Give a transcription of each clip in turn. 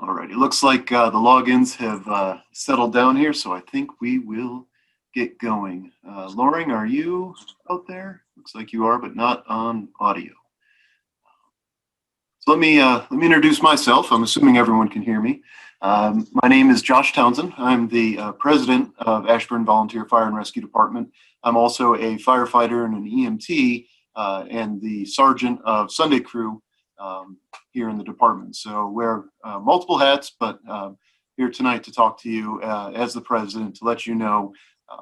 All right, it looks like the logins have settled down here, so I think we will get going. Loring, are you out there? Looks like you are, but not on audio. So let me introduce myself. I'm assuming everyone can hear me. My name is Josh Townsend. I'm the president of Ashburn Volunteer Fire and Rescue Department. I'm also a firefighter and an EMT and the sergeant of Sunday crew here in the department. So wear multiple hats, but here tonight to talk to you as the president to let you know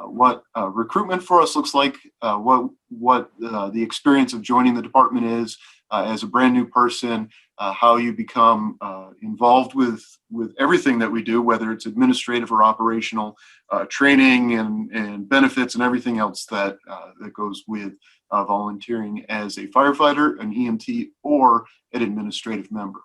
what recruitment for us looks like, what the experience of joining the department is as a brand new person, how you become involved with everything that we do, whether it's administrative or operational, training and benefits and everything else that goes with volunteering as a firefighter, an EMT, or an administrative member.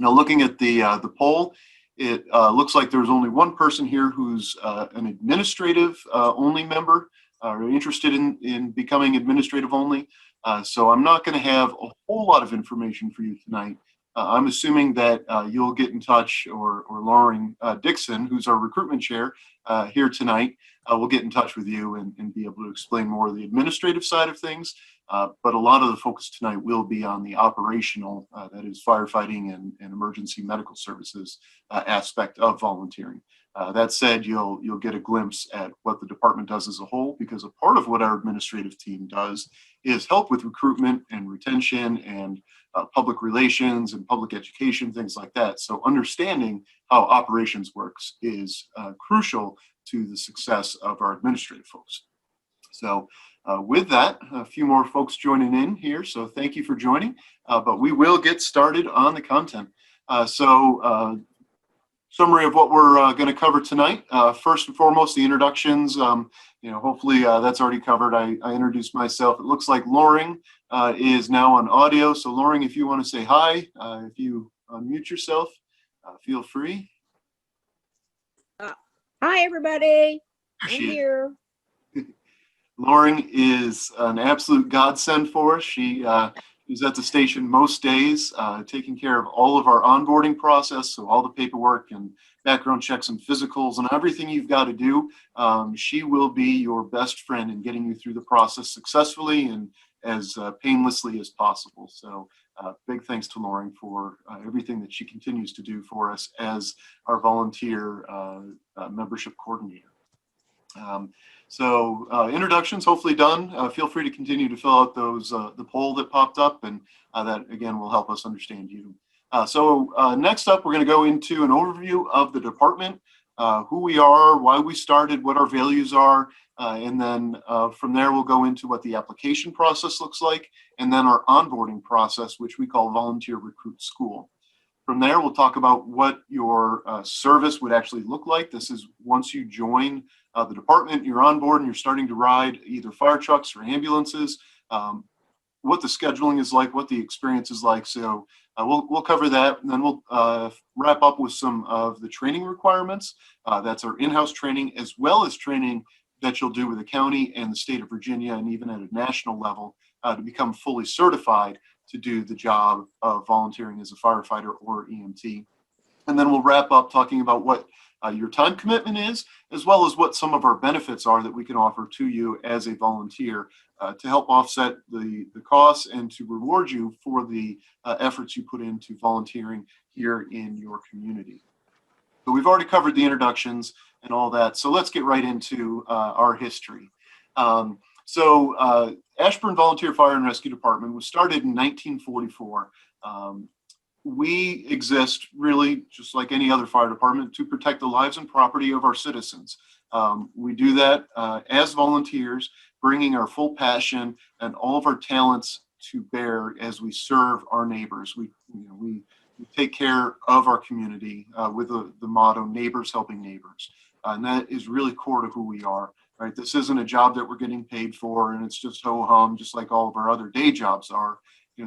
Now, looking at the poll, it looks like there's only one person here who's an administrative only member or interested in becoming administrative only. So I'm not going to have a whole lot of information for you tonight. I'm assuming that you'll get in touch, or Loring Dixon, who's our recruitment chair here tonight, will get in touch with you and be able to explain more of the administrative side of things. But a lot of the focus tonight will be on the operational, that is firefighting and emergency medical services aspect of volunteering. That said, you'll get a glimpse at what the department does as a whole, because a part of what our administrative team does is help with recruitment and retention and public relations and public education, things like that. So understanding how operations works is crucial to the success of our administrative folks. So with that, a few more folks joining in here. So thank you for joining, but we will get started on the content. Summary of what we're going to cover tonight. First and foremost, the introductions. Hopefully that's already covered. I introduced myself. It looks like Loring is now on audio. So Loring, if you want to say hi, if you unmute yourself, feel free. Hi, everybody. I'm here. Loring is an absolute godsend for us. She is at the station most days, taking care of all of our onboarding process, so all the paperwork and background checks and physicals and everything you've got to do. She will be your best friend in getting you through the process successfully and as painlessly as possible. So big thanks to Loring for everything that she continues to do for us as our volunteer membership coordinator. Introductions hopefully done. Feel free to continue to fill out those the poll that popped up, and that again will help us understand you. Next up, we're going to go into an overview of the department, who we are, why we started, what our values are, and then from there we'll go into what the application process looks like, and then our onboarding process, which we call Volunteer Recruit School. From there, we'll talk about what your service would actually look like. This is once you join the department, you're on board and you're starting to ride either fire trucks or ambulances, what the scheduling is like, what the experience is like. So we'll cover that, and then we'll wrap up with some of the training requirements. That's our in-house training, as well as training that you'll do with the county and the state of Virginia, and even at a national level to become fully certified to do the job of volunteering as a firefighter or EMT. And then we'll wrap up talking about what your time commitment is, as well as what some of our benefits are that we can offer to you as a volunteer to help offset the costs and to reward you for the efforts you put into volunteering here in your community. So we've already covered the introductions and all that, so let's get right into our history. Ashburn Volunteer Fire and Rescue Department was started in 1944. We exist really just like any other fire department to protect the lives and property of our citizens. We do that as volunteers, bringing our full passion and all of our talents to bear as we serve our neighbors. We take care of our community with the motto, neighbors helping neighbors. And that is really core to who we are. Right? This isn't a job that we're getting paid for and it's just ho-hum, just like all of our other day jobs are.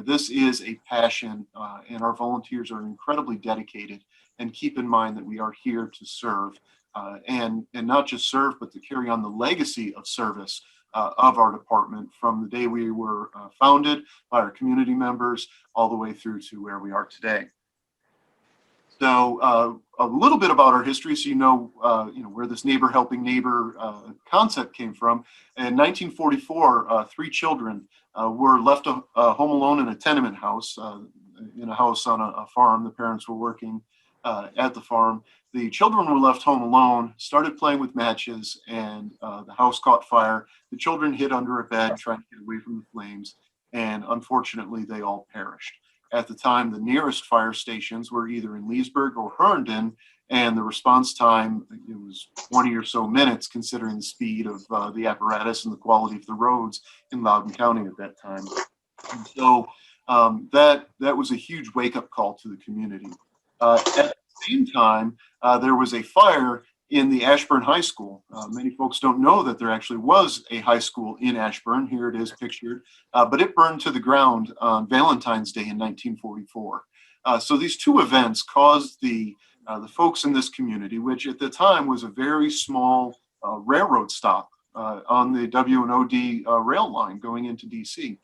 This is a passion, and our volunteers are incredibly dedicated. And keep in mind that we are here to serve, and not just serve, but to carry on the legacy of service of our department from the day we were founded by our community members all the way through to where we are today. So a little bit about our history, so you know where this neighbor helping neighbor concept came from. In 1944, three children were left home alone in a tenement house, in a house on a farm. The parents were working at the farm. The children were left home alone, started playing with matches, and the house caught fire. The children hid under a bed trying to get away from the flames, and unfortunately, they all perished. At the time, the nearest fire stations were either in Leesburg or Herndon, and the response time, it was 20 or so minutes, considering the speed of the apparatus and the quality of the roads in Loudoun County at that time. And so that was a huge wake-up call to the community. At the same time, there was a fire in the Ashburn High School. Many folks don't know that there actually was a high school in Ashburn. Here it is pictured, but it burned to the ground on Valentine's Day in 1944. So these two events caused the folks in this community, which at the time was a very small railroad stop on the W&OD rail line going into DC.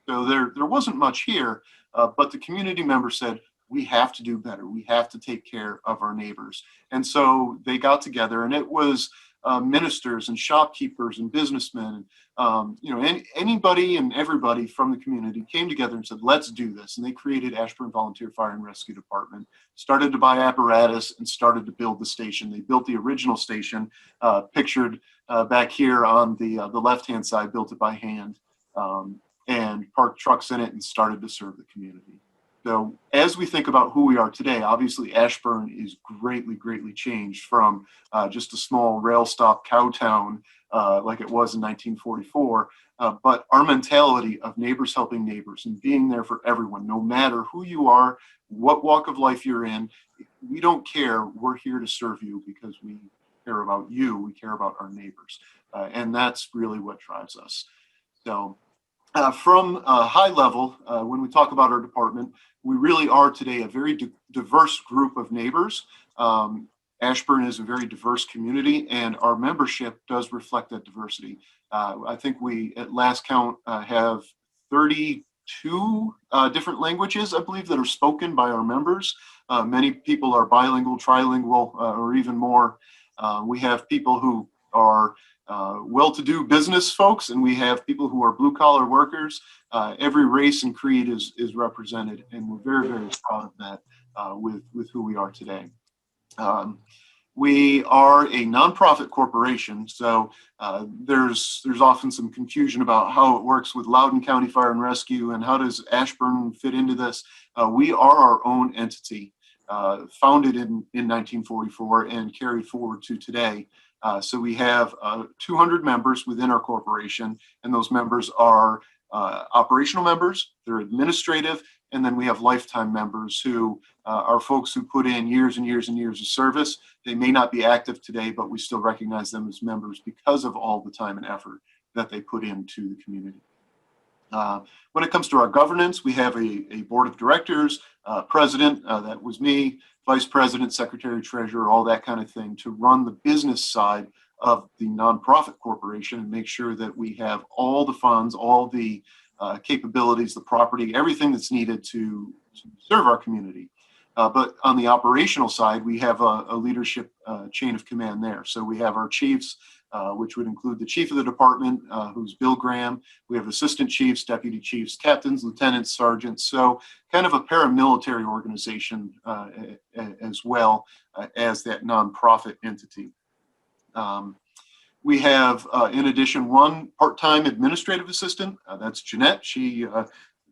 So there wasn't much here, but the community members said, we have to do better. We have to take care of our neighbors. And so they got together, and it was ministers and shopkeepers and businessmen, anybody and everybody from the community came together and said, let's do this. And they created Ashburn Volunteer Fire and Rescue Department, started to buy apparatus, and started to build the station. They built the original station, pictured back here on the left-hand side, built it by hand, and parked trucks in it and started to serve the community. So as we think about who we are today, obviously Ashburn is greatly, greatly changed from just a small rail stop cow town like it was in 1944. But our mentality of neighbors helping neighbors and being there for everyone, no matter who you are, what walk of life you're in, we don't care. We're here to serve you because we care about you. We care about our neighbors. And that's really what drives us. So from a high level, when we talk about our department, we really are today a very diverse group of neighbors. Ashburn is a very diverse community, and our membership does reflect that diversity. I think we, at last count, have 32 different languages, I believe, that are spoken by our members. Many people are bilingual, trilingual, or even more. We have people who are well-to-do business folks, and we have people who are blue-collar workers. Every race and creed is represented, and we're very, very proud of that with who we are today. We are a nonprofit corporation, so there's often some confusion about how it works with Loudoun County Fire and Rescue and how does Ashburn fit into this. We are our own entity, founded in 1944 and carried forward to today. So we have 200 members within our corporation, and those members are operational members, they're administrative, and then we have lifetime members who are folks who put in years and years and years of service. They may not be active today, but we still recognize them as members because of all the time and effort that they put into the community. When it comes to our governance, we have a board of directors, president, that was me, vice president, secretary, treasurer, all that kind of thing, to run the business side of the nonprofit corporation and make sure that we have all the funds, all the capabilities, the property, everything that's needed to serve our community. But on the operational side, we have a leadership chain of command there. So we have our chiefs, which would include the chief of the department, who's Bill Graham. We have assistant chiefs, deputy chiefs, captains, lieutenants, sergeants. So kind of a paramilitary organization as well as that nonprofit entity. We have, in addition, one part-time administrative assistant. That's Jeanette. She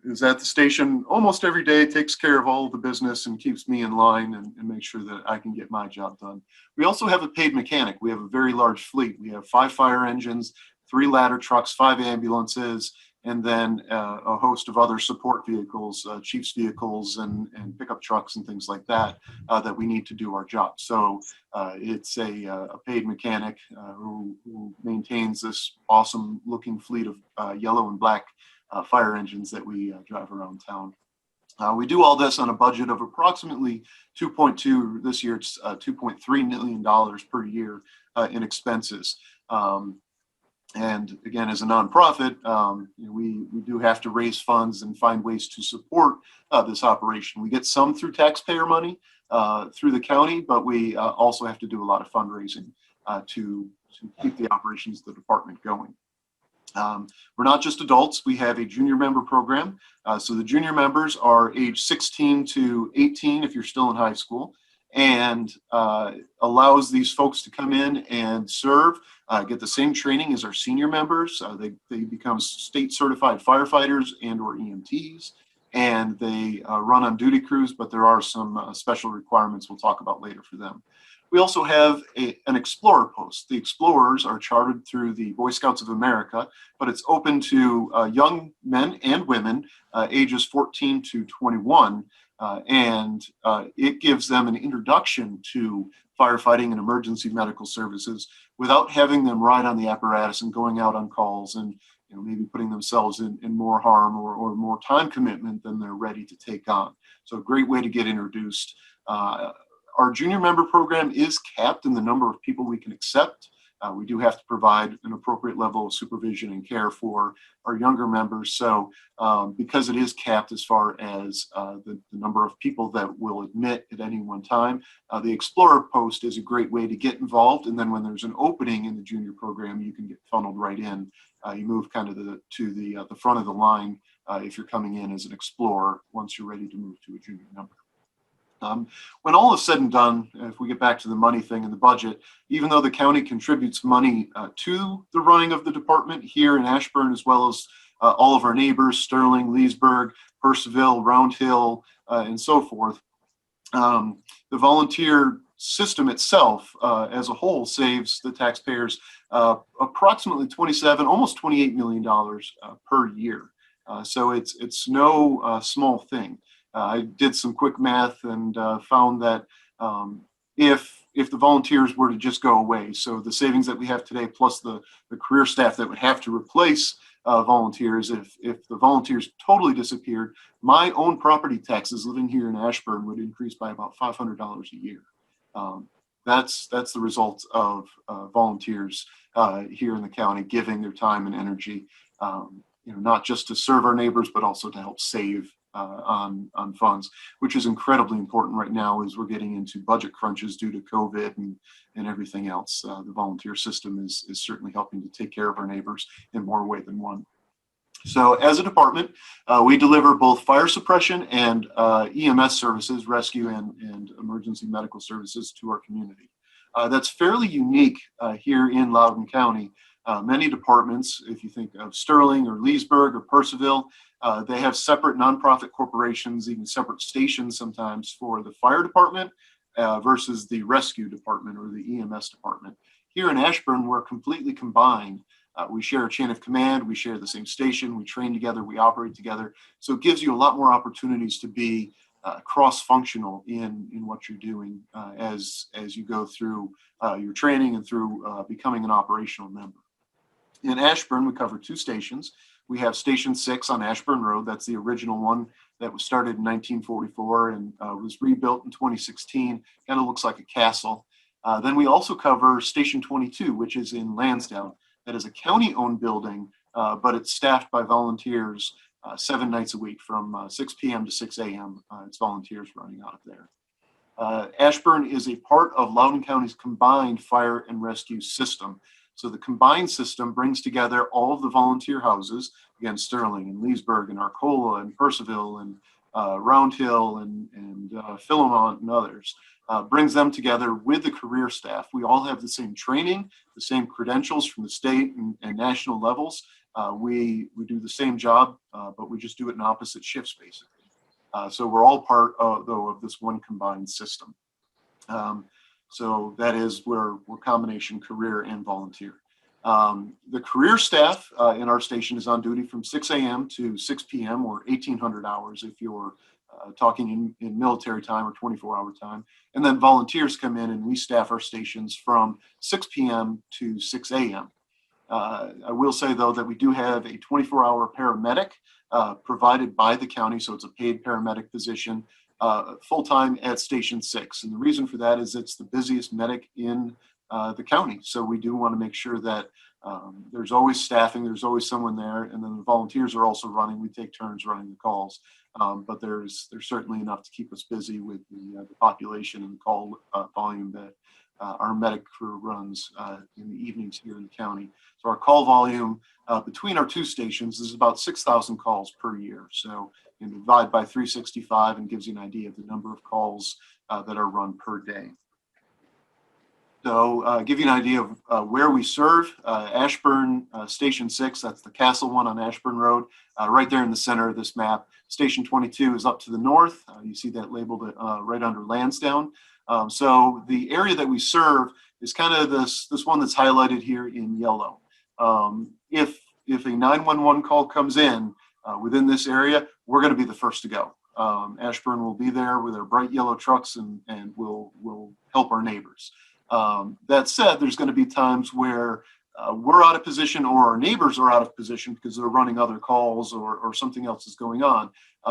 is at the station almost every day, takes care of all the business and keeps me in line and makes sure that I can get my job done. We also have a paid mechanic. We have a very large fleet. We have 5 fire engines, 3 ladder trucks, 5 ambulances, and then a host of other support vehicles, chief's vehicles and pickup trucks and things like that, that we need to do our job. So it's a paid mechanic who maintains this awesome looking fleet of yellow and black fire engines that we drive around town. We do all this on a budget of approximately 2.2, this year it's $2.3 million per year in expenses. And again, as a nonprofit, we do have to raise funds and find ways to support this operation. We get some through taxpayer money, through the county, but we also have to do a lot of fundraising to keep the operations of the department going. We're not just adults, we have a junior member program. So the junior members are age 16 to 18 if you're still in high school, and allows these folks to come in and serve, get the same training as our senior members. They become state certified firefighters and or EMTs, and they run on duty crews, but there are some special requirements we'll talk about later for them. We also have an Explorer post. The Explorers are chartered through the Boy Scouts of America, but it's open to young men and women ages 14 to 21, and it gives them an introduction to firefighting and emergency medical services without having them ride on the apparatus and going out on calls and maybe putting themselves in more harm or more time commitment than they're ready to take on. So a great way to get introduced. Our junior member program is capped in the number of people we can accept. We do have to provide an appropriate level of supervision and care for our younger members. So because it is capped as far as the number of people that we'll admit at any one time, the Explorer post is a great way to get involved. And then when there's an opening in the junior program, you can get funneled right in. You move kind of to the front of the line if you're coming in as an Explorer once you're ready to move to a junior member. When all is said and done, if we get back to the money thing and the budget, even though the county contributes money to the running of the department here in Ashburn, as well as all of our neighbors, Sterling, Leesburg, Percival, Round Hill, and so forth, the volunteer system itself as a whole saves the taxpayers approximately almost $28 million per year. So it's no small thing. I did some quick math and found that if the volunteers were to just go away, so the savings that we have today plus the career staff that would have to replace volunteers, if the volunteers totally disappeared, my own property taxes living here in Ashburn would increase by about $500 a year. That's the result of volunteers here in the county giving their time and energy, not just to serve our neighbors, but also to help save on funds, which is incredibly important right now as we're getting into budget crunches due to COVID and everything else. The volunteer system is certainly helping to take care of our neighbors in more ways than one. So as a department, we deliver both fire suppression and EMS services, rescue and emergency medical services to our community. That's fairly unique here in Loudoun County. Many departments, if you think of Sterling or Leesburg or Percival, they have separate nonprofit corporations, even separate stations sometimes for the fire department versus the rescue department or the EMS department. Here in Ashburn, we're completely combined. We share a chain of command, we share the same station, we train together, we operate together. So it gives you a lot more opportunities to be cross-functional in what you're doing as you go through your training and through becoming an operational member. In Ashburn, we cover two stations. We have Station 6 on Ashburn Road. That's the original one that was started in 1944 and was rebuilt in 2016. Kind of looks like a castle. Then we also cover Station 22, which is in Lansdowne. That is a county-owned building, but it's staffed by volunteers 7 nights a week from 6 p.m. to 6 a.m. It's volunteers running out of there. Ashburn is a part of Loudoun County's combined fire and rescue system. So the combined system brings together all of the volunteer houses, again, Sterling and Leesburg and Arcola and Percival and Round Hill and Philemont and others, brings them together with the career staff. We all have the same training, the same credentials from the state and national levels. We do the same job, but we just do it in opposite shifts, basically. So we're all part of this one combined system. So that is where we're combination career and volunteer. The career staff in our station is on duty from 6 a.m. to 6 p.m. or 1,800 hours if you're talking in military time or 24-hour time. And then volunteers come in and we staff our stations from 6 p.m. to 6 a.m. I will say, though, that we do have a 24-hour paramedic provided by the county, so it's a paid paramedic position full-time at Station 6. And the reason for that is it's the busiest medic in the county. So we do want to make sure that There's always staffing, there's always someone there, and then the volunteers are also running. We take turns running the calls, but there's certainly enough to keep us busy with the population and the call volume that our medic crew runs in the evenings here in the county. So our call volume between our two stations is about 6,000 calls per year. So you divide by 365 and gives you an idea of the number of calls that are run per day. So give you an idea of where we serve. Ashburn Station 6, that's the Castle one on Ashburn Road, right there in the center of this map. Station 22 is up to the north. You see that labeled right under Lansdowne. So the area that we serve is kind of this one that's highlighted here in yellow. If a 911 call comes in within this area, we're going to be the first to go. Ashburn will be there with our bright yellow trucks and we'll help our neighbors. That said, there's going to be times where we're out of position or our neighbors are out of position because they're running other calls or something else is going on.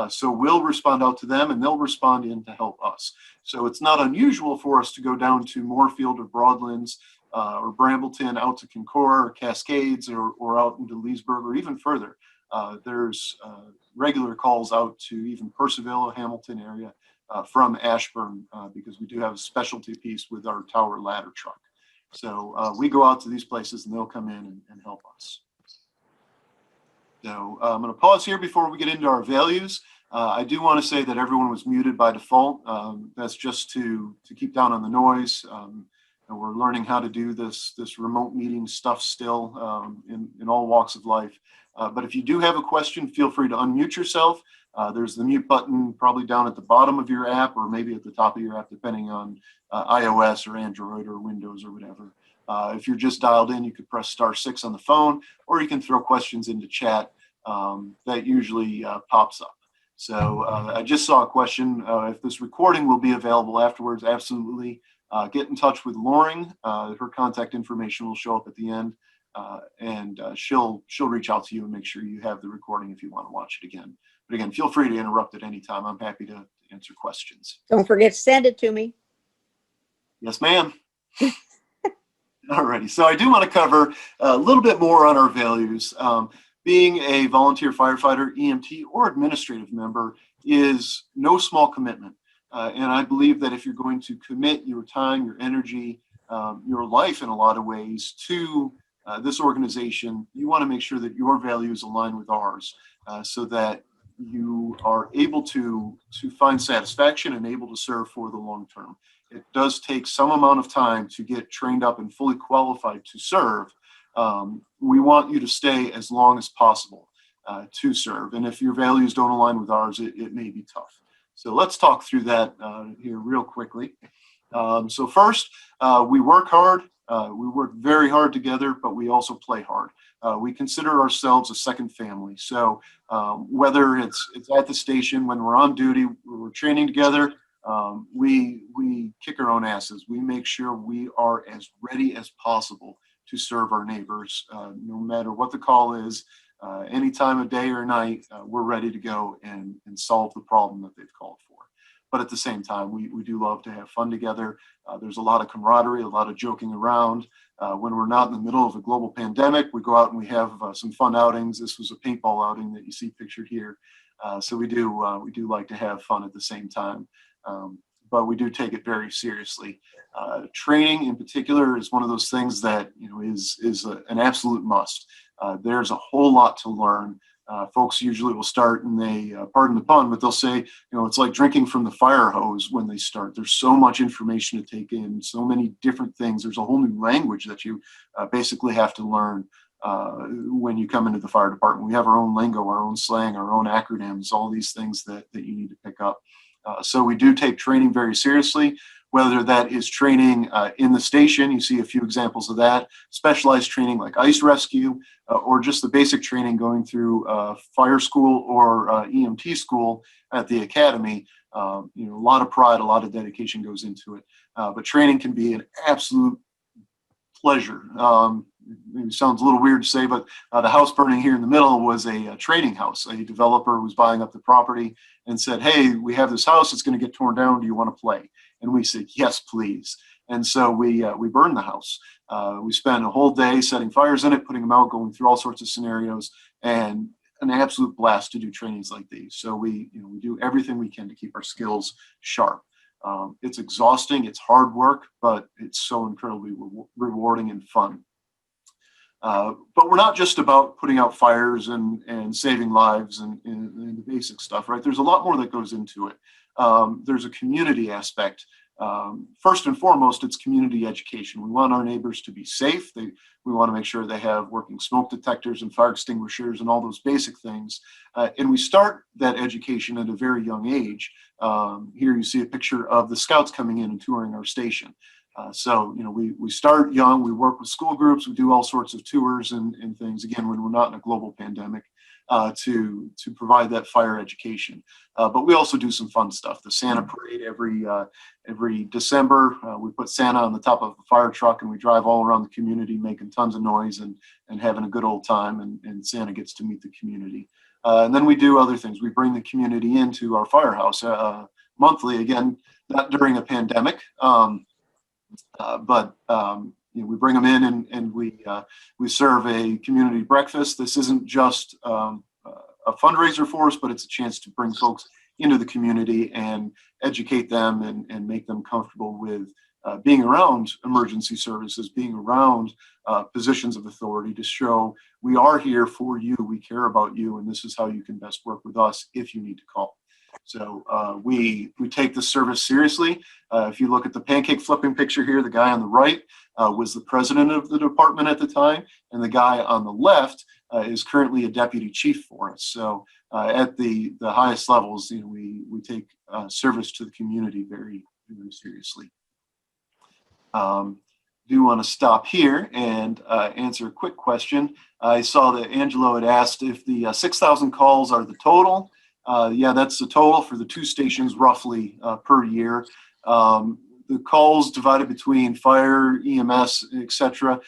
So we'll respond out to them and they'll respond in to help us. So it's not unusual for us to go down to Moorfield or Broadlands or Brambleton, out to Concord or Cascades or out into Leesburg or even further. There's regular calls out to even Percival, Hamilton area from Ashburn because we do have a specialty piece with our tower ladder truck. So we go out to these places and they'll come in and help us. So I'm going to pause here before we get into our values. I do want to say that everyone was muted by default. That's just to keep down on the noise. And we're learning how to do this remote meeting stuff still in all walks of life. But if you do have a question, feel free to unmute yourself. There's the mute button probably down at the bottom of your app or maybe at the top of your app, depending on iOS or Android or Windows or whatever. If you're just dialed in, you could press *6 on the phone, or you can throw questions into chat. That usually pops up. So I just saw a question. If this recording will be available afterwards, absolutely. Get in touch with Loring. Her contact information will show up at the end. And she'll reach out to you and make sure you have the recording if you want to watch it again. But again, feel free to interrupt at any time. I'm happy to answer questions. Don't forget to send it to me. Yes, ma'am. Alrighty, so I do want to cover a little bit more on our values. Being a volunteer firefighter, EMT, or administrative member is no small commitment. And I believe that if you're going to commit your time, your energy, your life in a lot of ways to this organization, you want to make sure that your values align with ours so that you are able to find satisfaction and able to serve for the long term. It does take some amount of time to get trained up and fully qualified to serve. We want you to stay as long as possible to serve. And if your values don't align with ours, it may be tough. So let's talk through that here real quickly. So first, we work hard. We work very hard together, but we also play hard. We consider ourselves a second family. So whether it's at the station, when we're on duty, we're training together, we kick our own asses. We make sure we are as ready as possible to serve our neighbors, no matter what the call is, any time of day or night, we're ready to go and solve the problem that they've called for. But at the same time, we do love to have fun together. There's a lot of camaraderie, a lot of joking around. When we're not in the middle of a global pandemic, we go out and we have some fun outings. This was a paintball outing that you see pictured here. So we do like to have fun at the same time. But we do take it very seriously. Training in particular is one of those things that is an absolute must. There's a whole lot to learn. Folks usually will start and they, pardon the pun, but they'll say, it's like drinking from the fire hose when they start. There's so much information to take in, so many different things. There's a whole new language that you basically have to learn when you come into the fire department. We have our own lingo, our own slang, our own acronyms, all these things that you need to pick up. So we do take training very seriously, whether that is training in the station. You see a few examples of that, specialized training like ice rescue, or just the basic training going through fire school or EMT school at the academy. A lot of pride, a lot of dedication goes into it. But training can be an absolute pleasure. Maybe sounds a little weird to say, but the house burning here in the middle was a training house. A developer was buying up the property and said, hey, we have this house, it's going to get torn down, do you want to play? And we said, yes, please. And so we burned the house. We spent a whole day setting fires in it, putting them out, going through all sorts of scenarios, and an absolute blast to do trainings like these. So we do everything we can to keep our skills sharp. It's exhausting, it's hard work, but it's so incredibly rewarding and fun. But we're not just about putting out fires and saving lives and the basic stuff, right? There's a lot more that goes into it. There's a community aspect. First and foremost, it's community education. We want our neighbors to be safe. We want to make sure they have working smoke detectors and fire extinguishers and all those basic things. And we start that education at a very young age. Here you see a picture of the scouts coming in and touring our station. So, we start young, we work with school groups, we do all sorts of tours and things, again, when we're not in a global pandemic, to provide that fire education. But we also do some fun stuff. The Santa Parade every December, we put Santa on the top of a fire truck and we drive all around the community making tons of noise and having a good old time, and Santa gets to meet the community. And then we do other things. We bring the community into our firehouse monthly, again, not during a pandemic. But we bring them in and we serve a community breakfast. This isn't just a fundraiser for us, but it's a chance to bring folks into the community and educate them and make them comfortable with being around emergency services, being around positions of authority, to show we are here for you, we care about you, and this is how you can best work with us if you need to call. So we take this service seriously. If you look at the pancake flipping picture here, the guy on the right was the president of the department at the time, and the guy on the left is currently a deputy chief for us. So at the highest levels, we take service to the community very, very seriously. Do want to stop here and answer a quick question. I saw that Angelo had asked if the 6,000 calls are the total. Yeah, that's the total for the two stations roughly per year. The calls divided between fire, EMS, etc.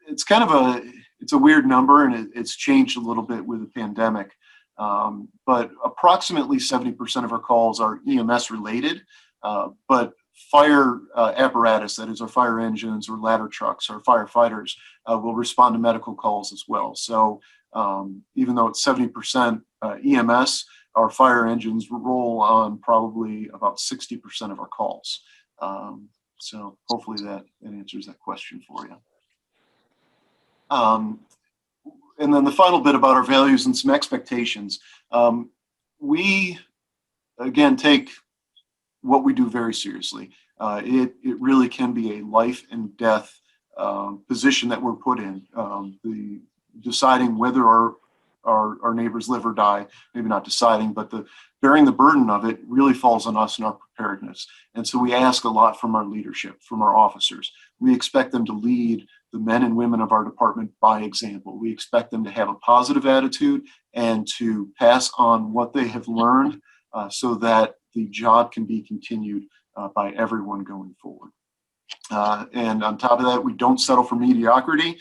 It's kind of it's a weird number, and it's changed a little bit with the pandemic. But approximately 70% of our calls are EMS related, but fire apparatus, that is our fire engines or ladder trucks or firefighters, will respond to medical calls as well. So even though it's 70% EMS, our fire engines roll on probably about 60% of our calls. So hopefully that answers that question for you. And then the final bit about our values and some expectations. We, again, take what we do very seriously. It really can be a life and death position that we're put in. The deciding whether our neighbors live or die, maybe not deciding, but bearing the burden of it really falls on us and our preparedness. And so we ask a lot from our leadership, from our officers. We expect them to lead the men and women of our department by example. We expect them to have a positive attitude and to pass on what they have learned so that the job can be continued by everyone going forward. And on top of that, we don't settle for mediocrity.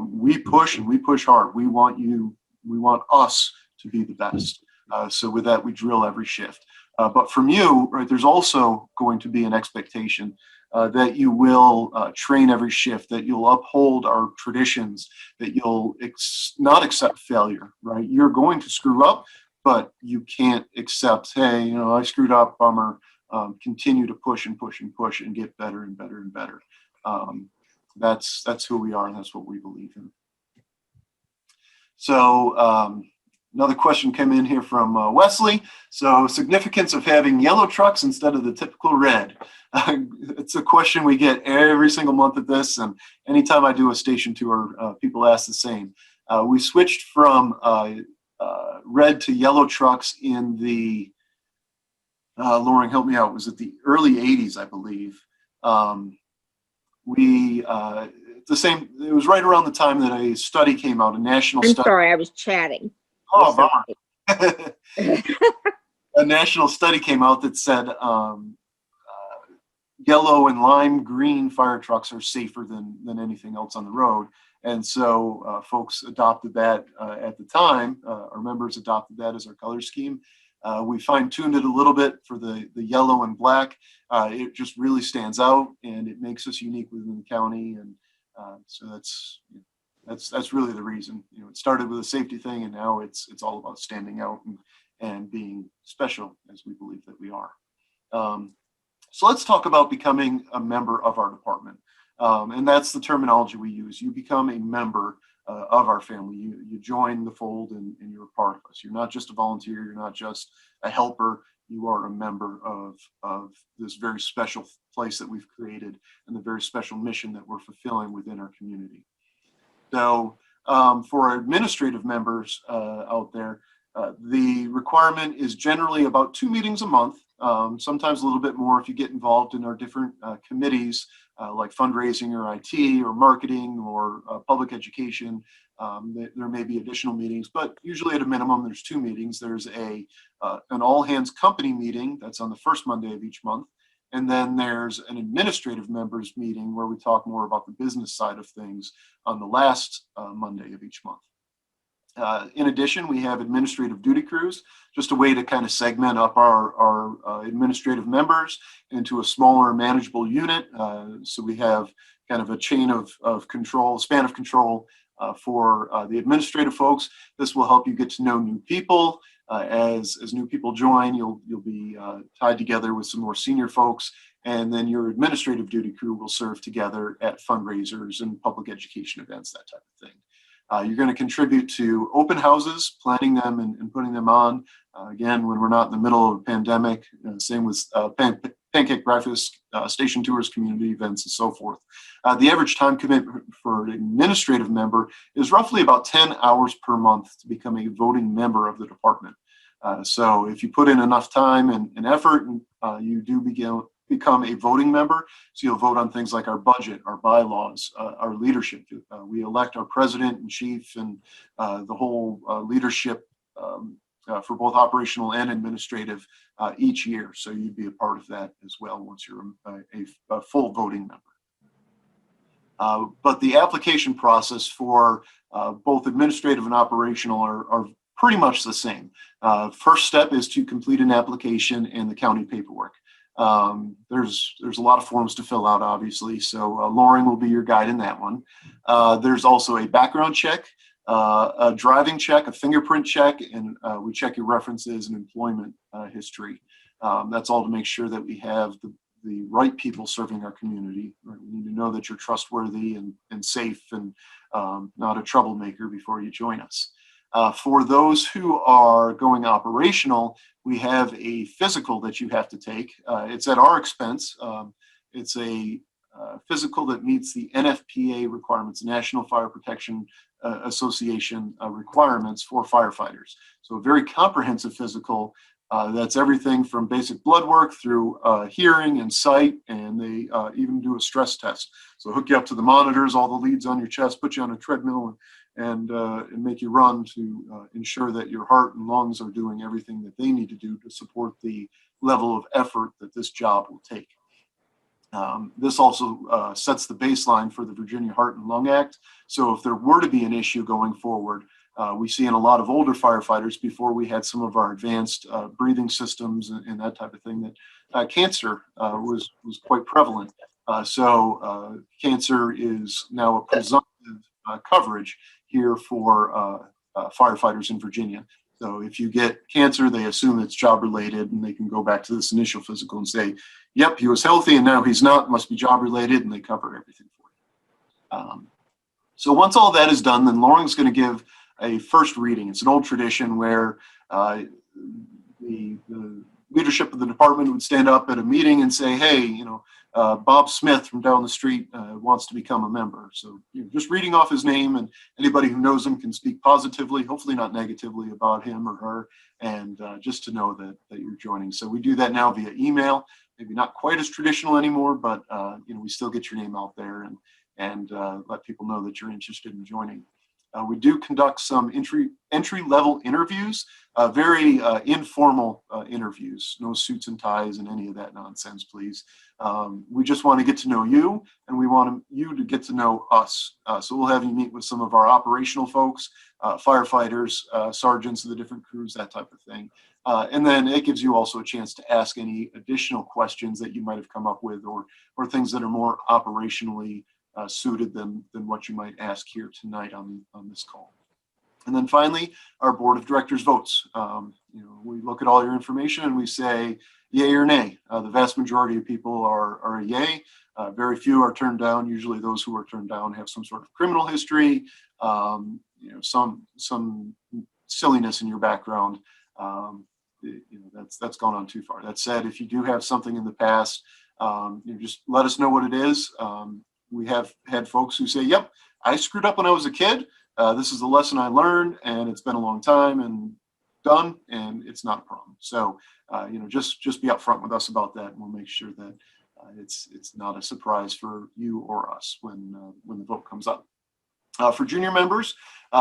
We push and we push hard. We want us to be the best. So with that, we drill every shift. But from you, right, there's also going to be an expectation that you will train every shift, that you'll uphold our traditions, that you'll not accept failure, right? You're going to screw up, but you can't accept, hey, I screwed up, bummer. Continue to push and push and push and get better and better and better. That's who we are, and that's what we believe in. So another question came in here from Wesley. So significance of having yellow trucks instead of the typical red. It's a question we get every single month at this, and anytime I do a station tour, people ask the same. We switched from red to yellow trucks in the Loring, help me out. Was it the early 80s, I believe? The same. It was right around the time that a study came out, a national study. I'm sorry, I was chatting. Oh, bummer. A national study came out that said yellow and lime green fire trucks are safer than anything else on the road. And so folks adopted that at the time. Our members adopted that as our color scheme. We fine-tuned it a little bit for the yellow and black. It just really stands out, and it makes us unique within the county. And so that's really the reason. It started with a safety thing, and now it's all about standing out and being special, as we believe that we are. So let's talk about becoming a member of our department. And that's the terminology we use. You become a member of our family. You join the fold, and you're a part of us. You're not just a volunteer. You're not just a helper. You are a member of this very special place that we've created and the very special mission that we're fulfilling within our community. So for our administrative members out there, the requirement is generally about 2 meetings a month, sometimes a little bit more if you get involved in our different committees like fundraising or IT or marketing or public education. There may be additional meetings, but usually at a minimum, there's 2 meetings. There's an all hands company meeting that's on the first Monday of each month. And then there's an administrative members meeting where we talk more about the business side of things on the last Monday of each month. In addition, we have administrative duty crews, just a way to kind of segment up our administrative members into a smaller manageable unit. So we have kind of a chain of control, span of control for the administrative folks. This will help you get to know new people. As new people join, you'll be tied together with some more senior folks, and then your administrative duty crew will serve together at fundraisers and public education events, that type of thing. You're going to contribute to open houses, planning them and putting them on. Again, when we're not in the middle of a pandemic, same with pancake breakfast, station tours, community events, and so forth. The average time commitment for an administrative member is roughly about 10 hours per month to become a voting member of the department. So if you put in enough time and effort, you do become a voting member. So you'll vote on things like our budget, our bylaws, our leadership. We elect our president and chief and the whole leadership for both operational and administrative each year. So you'd be a part of that as well once you're a full voting member. But the application process for both administrative and operational are pretty much the same. First step is to complete an application and the county paperwork. There's a lot of forms to fill out, obviously, so Lauren will be your guide in that one. There's also a background check, a driving check, a fingerprint check, and we check your references and employment history. That's all to make sure that we have the right people serving our community. We need to know that you're trustworthy and safe and not a troublemaker before you join us. For those who are going operational, we have a physical that you have to take. It's at our expense. It's a physical that meets the NFPA requirements, National Fire Protection Association requirements for firefighters. So a very comprehensive physical that's everything from basic blood work through hearing and sight, and they even do a stress test. So hook you up to the monitors, all the leads on your chest, put you on a treadmill, and make you run to ensure that your heart and lungs are doing everything that they need to do to support the level of effort that this job will take. This also sets the baseline for the Virginia Heart and Lung Act. So if there were to be an issue going forward, we see in a lot of older firefighters, before we had some of our advanced breathing systems and that type of thing, that cancer was quite prevalent. So cancer is now a presumptive coverage here for firefighters in Virginia. So if you get cancer, they assume it's job related, and they can go back to this initial physical and say, yep, he was healthy and now he's not, must be job related, and they cover everything for you. So once all that is done, then Lauren's going to give a first reading. It's an old tradition where the leadership of the department would stand up at a meeting and say, hey, Bob Smith from down the street wants to become a member. So just reading off his name, and anybody who knows him can speak positively, hopefully not negatively, about him or her, and just to know that you're joining. So we do that now via email, maybe not quite as traditional anymore, but we still get your name out there and let people know that you're interested in joining. We do conduct some entry-level interviews, very informal interviews, no suits and ties and any of that nonsense, please. We just want to get to know you, and we want you to get to know us. So we'll have you meet with some of our operational folks, firefighters, sergeants of the different crews, that type of thing. And then it gives you also a chance to ask any additional questions that you might have come up with, or things that are more operationally suited than what you might ask here tonight on this call. And then finally, our board of directors votes. We look at all your information and we say yay or nay. The vast majority of people are a yay. Very few are turned down. Usually those who are turned down have some sort of criminal history, some silliness in your background. That's gone on too far. That said, if you do have something in the past, just let us know what it is. We have had folks who say, yep, I screwed up when I was a kid. This is the lesson I learned, and it's been a long time and done, and it's not a problem. So, just be upfront with us about that, and we'll make sure that it's not a surprise for you or us when the vote comes up. For junior members,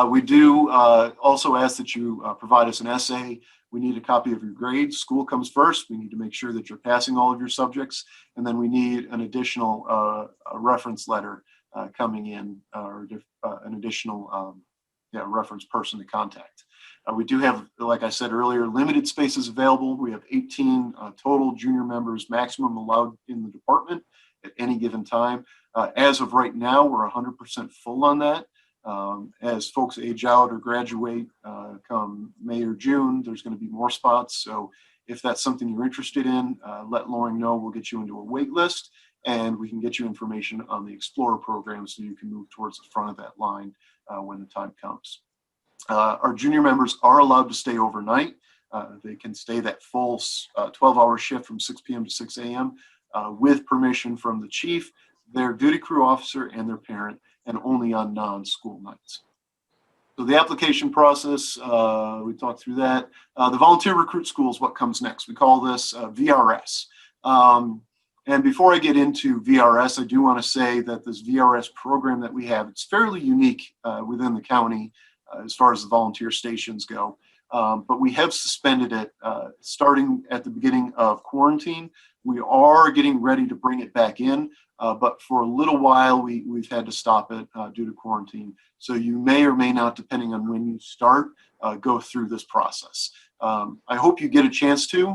we do also ask that you provide us an essay. We need a copy of your grades. School comes first. We need to make sure that you're passing all of your subjects, and then we need an additional a reference letter coming in, or an additional reference person to contact. We do have, like I said earlier, limited spaces available. We have 18 total junior members maximum allowed in the department at any given time. As of right now, we're 100% full on that. As folks age out or graduate come May or June, there's going to be more spots. So if that's something you're interested in, let Loring know. We'll get you into a wait list, and we can get you information on the Explorer program so you can move towards the front of that line when the time comes. Our junior members are allowed to stay overnight. They can stay that full 12-hour shift from 6 p.m. to 6 a.m. With permission from the chief, their duty crew officer, and their parent, and only on non-school nights. So the application process, we talked through that. The volunteer recruit school is what comes next. We call this VRS. And before I get into VRS, I do want to say that this VRS program that we have, it's fairly unique within the county as far as the volunteer stations go. But we have suspended it starting at the beginning of quarantine. We are getting ready to bring it back in, but for a little while we've had to stop it due to quarantine. So you may or may not, depending on when you start, go through this process. I hope you get a chance to.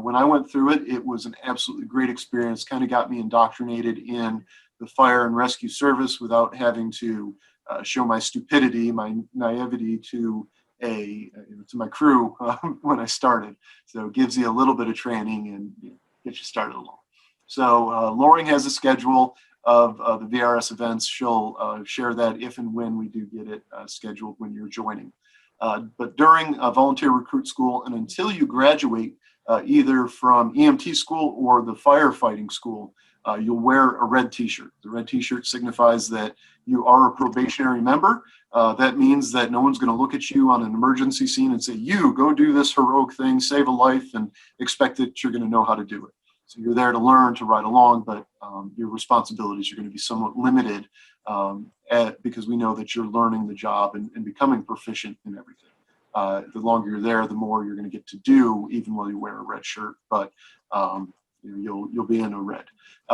When I went through it, it was an absolutely great experience. Kind of got me indoctrinated in the fire and rescue service without having to show my stupidity, my naivety to my crew when I started. So it gives you a little bit of training and get you started along. So Loring has a schedule of the VRS events. She'll share that if and when we do get it scheduled when you're joining. But during volunteer recruit school and until you graduate either from EMT school or the firefighting school, you'll wear a red t-shirt. The red t-shirt signifies that you are a probationary member. That means that no one's going to look at you on an emergency scene and say, you go do this heroic thing, save a life, and expect that you're going to know how to do it. So you're there to learn, to ride along, but your responsibilities are going to be somewhat limited because we know that you're learning the job and becoming proficient in everything. The longer you're there, the more you're going to get to do, even while you wear a red shirt, but you'll be in a red.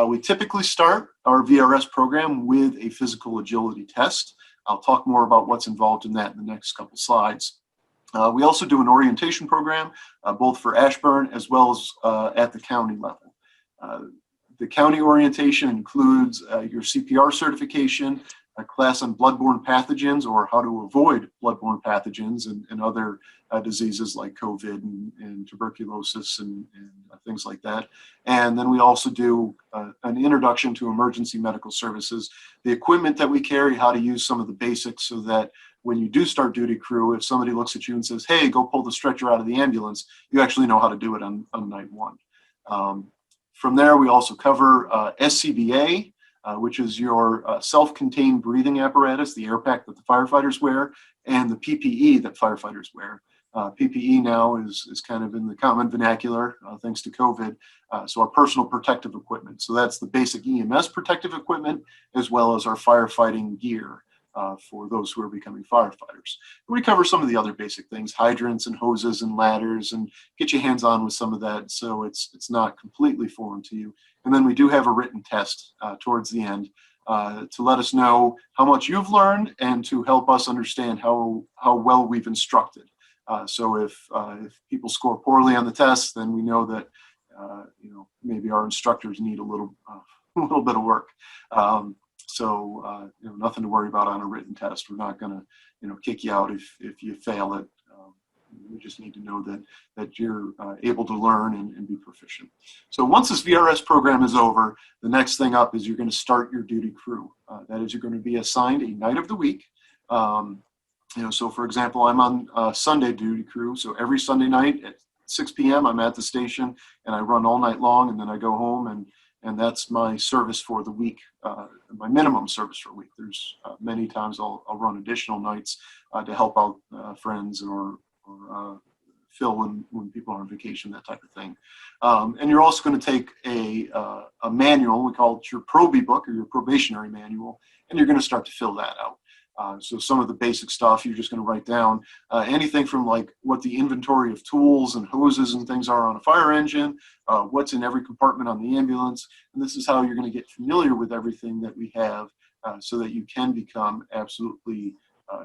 We typically start our VRS program with a physical agility test. I'll talk more about what's involved in that in the next couple slides. We also do an orientation program, both for Ashburn as well as at the county level. The county orientation includes your CPR certification, a class on bloodborne pathogens or how to avoid bloodborne pathogens and other diseases like COVID and tuberculosis and things like that. And then we also do an introduction to emergency medical services, the equipment that we carry, how to use some of the basics so that when you do start duty crew, if somebody looks at you and says, hey, go pull the stretcher out of the ambulance, you actually know how to do it on night one. From there, we also cover SCBA, which is your self-contained breathing apparatus, the air pack that the firefighters wear, and the PPE that firefighters wear. PPE now is kind of in the common vernacular, thanks to COVID. So our personal protective equipment. So that's the basic EMS protective equipment, as well as our firefighting gear for those who are becoming firefighters. We cover some of the other basic things, hydrants and hoses and ladders, and get your hands on with some of that so it's not completely foreign to you. And then we do have a written test towards the end to let us know how much you've learned and to help us understand how well we've instructed. So if people score poorly on the test, then we know that maybe our instructors need a little a little bit of work. Nothing to worry about on a written test. We're not going to kick you out if you fail it. We just need to know that you're able to learn and be proficient. So once this VRS program is over, the next thing up is you're going to start your duty crew. That is, you're going to be assigned a night of the week. So for example, I'm on Sunday duty crew. So every Sunday night at 6 p.m. I'm at the station and I run all night long, and then I go home and that's my service for the week, my minimum service for a week. There's many times I'll run additional nights to help out friends or fill when people are on vacation, that type of thing. And you're also going to take a manual, we call it your probie book or your probationary manual, and you're going to start to fill that out. So some of the basic stuff you're just going to write down, anything from like what the inventory of tools and hoses and things are on a fire engine, what's in every compartment on the ambulance. And this is how you're going to get familiar with everything that we have so that you can become absolutely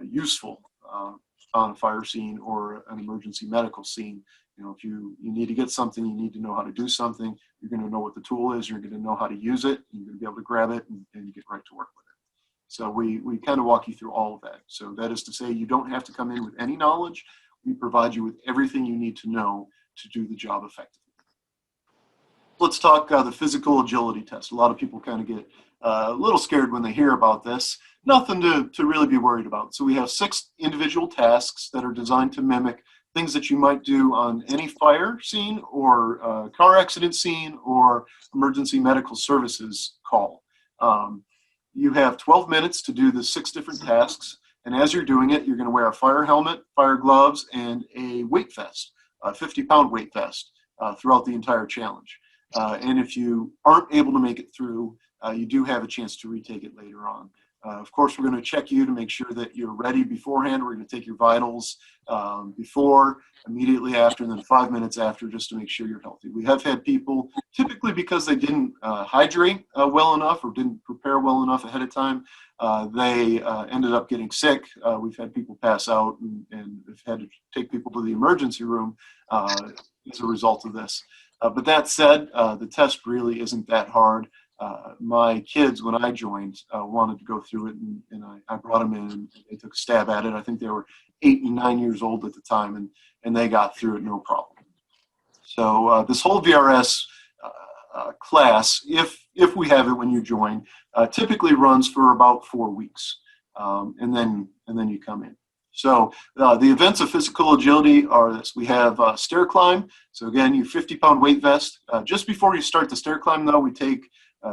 useful on a fire scene or an emergency medical scene. If you need to get something, you need to know how to do something. You're going to know what the tool is. You're going to know how to use it. You're going to be able to grab it and get right to work with it. So we kind of walk you through all of that. So that is to say, you don't have to come in with any knowledge. We provide you with everything you need to know to do the job effectively. Let's talk the physical agility test. A lot of people kind of get a little scared when they hear about this. Nothing to really be worried about. So we have 6 individual tasks that are designed to mimic things that you might do on any fire scene or car accident scene or emergency medical services call. You have 12 minutes to do the 6 different tasks. And as you're doing it, you're going to wear a fire helmet, fire gloves, and a weight vest, a 50-pound weight vest throughout the entire challenge. And if you aren't able to make it through, you do have a chance to retake it later on. Of course, we're going to check you to make sure that you're ready beforehand. We're going to take your vitals before, immediately after, and then 5 minutes after, just to make sure you're healthy. We have had people, typically because they didn't hydrate well enough or didn't prepare well enough ahead of time, they ended up getting sick. We've had people pass out and have had to take people to the emergency room as a result of this. But that said, the test really isn't that hard. My kids, when I joined, wanted to go through it, and I brought them in, and they took a stab at it. I think they were 8 and 9 years old at the time, and they got through it no problem. So this whole VRS class, if we have it when you join, typically runs for about 4 weeks, and then you come in. So the events of physical agility are this. We have stair climb. So again, your 50-pound weight vest. Just before you start the stair climb, though, we take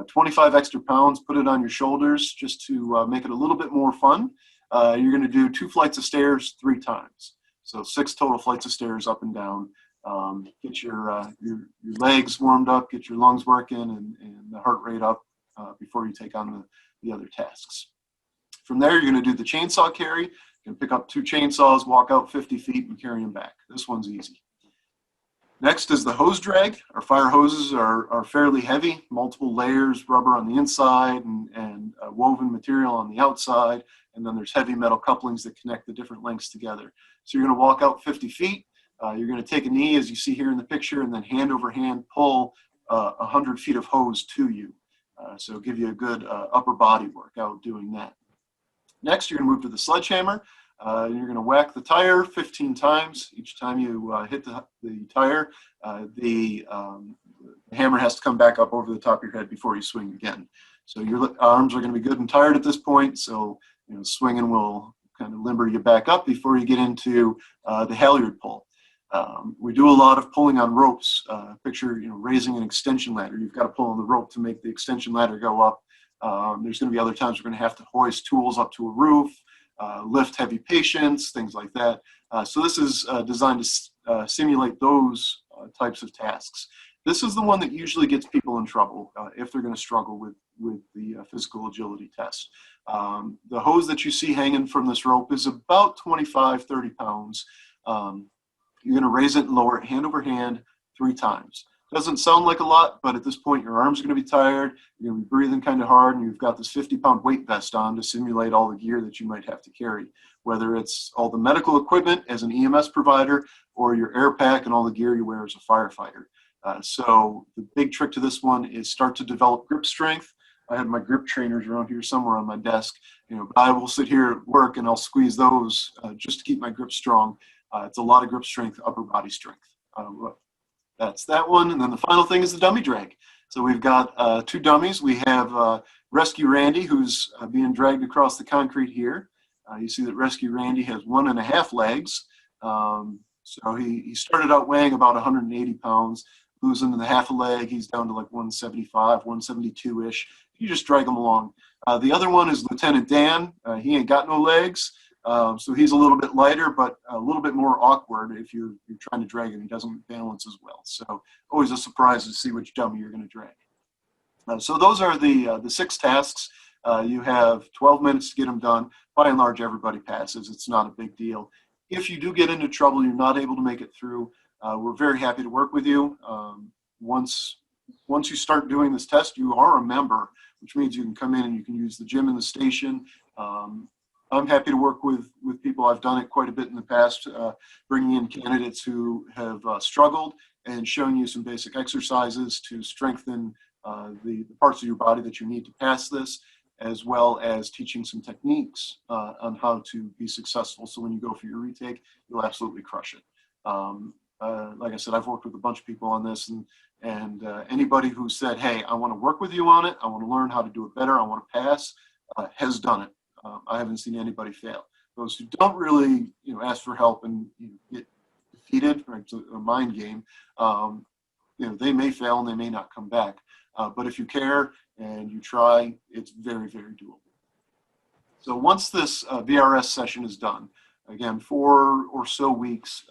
25 extra pounds, put it on your shoulders just to make it a little bit more fun. You're going to do 2 flights of stairs 3 times. So 6 total flights of stairs up and down. Get your legs warmed up, get your lungs working, and the heart rate up before you take on the other tasks. From there, you're going to do the chainsaw carry. You can pick up 2 chainsaws, walk out 50 feet, and carry them back. This one's easy. Next is the hose drag. Our fire hoses are fairly heavy, multiple layers, rubber on the inside and woven material on the outside. And then there's heavy metal couplings that connect the different lengths together. So you're going to walk out 50 feet. You're going to take a knee, as you see here in the picture, and then hand over hand pull 100 feet of hose to you. So give you a good upper body workout doing that. Next, you're going to move to the sledgehammer. You're going to whack the tire 15 times. Each time you hit the tire, the hammer has to come back up over the top of your head before you swing again. So your arms are going to be good and tired at this point. So swinging will kind of limber you back up before you get into the halyard pull. We do a lot of pulling on ropes. Picture raising an extension ladder. You've got to pull on the rope to make the extension ladder go up. There's going to be other times we're going to have to hoist tools up to a roof, lift heavy patients, things like that. So this is designed to simulate those types of tasks. This is the one that usually gets people in trouble if they're going to struggle with the physical agility test. The hose that you see hanging from this rope is about 25, 30 pounds. You're going to raise it and lower it hand over hand 3 times. Doesn't sound like a lot, but at this point, your arms are going to be tired. You're going to be breathing kind of hard, and you've got this 50-pound weight vest on to simulate all the gear that you might have to carry, whether it's all the medical equipment as an EMS provider or your air pack and all the gear you wear as a firefighter. So the big trick to this one is start to develop grip strength. I have my grip trainers around here somewhere on my desk. But I will sit here at work and I'll squeeze those just to keep my grip strong. It's a lot of grip strength, upper body strength. That's that one. And then the final thing is the dummy drag. So we've got 2 dummies. We have Rescue Randy, who's being dragged across the concrete here. You see that Rescue Randy has 1.5 legs. So he started out weighing about 180 pounds, losing the half a leg. He's down to like 175, 172-ish. You just drag him along. The other one is Lieutenant Dan. He ain't got no legs. So he's a little bit lighter, but a little bit more awkward if you're trying to drag him. He doesn't balance as well. So always a surprise to see which dummy you're going to drag. So those are the 6 tasks. You have 12 minutes to get them done. By and large, everybody passes. It's not a big deal. If you do get into trouble, you're not able to make it through, we're very happy to work with you. Once you start doing this test, you are a member, which means you can come in and you can use the gym in the station. I'm happy to work with people. I've done it quite a bit in the past, bringing in candidates who have struggled and showing you some basic exercises to strengthen the parts of your body that you need to pass this, as well as teaching some techniques on how to be successful. So when you go for your retake, you'll absolutely crush it. Like I said, I've worked with a bunch of people on this, and anybody who said, hey, I want to work with you on it, I want to learn how to do it better, I want to pass, has done it. I haven't seen anybody fail. Those who don't really, ask for help and get defeated, right? It's a mind game. They may fail and they may not come back. But if you care and you try, it's very, very doable. So once this VRS session is done, again, 4 or so weeks,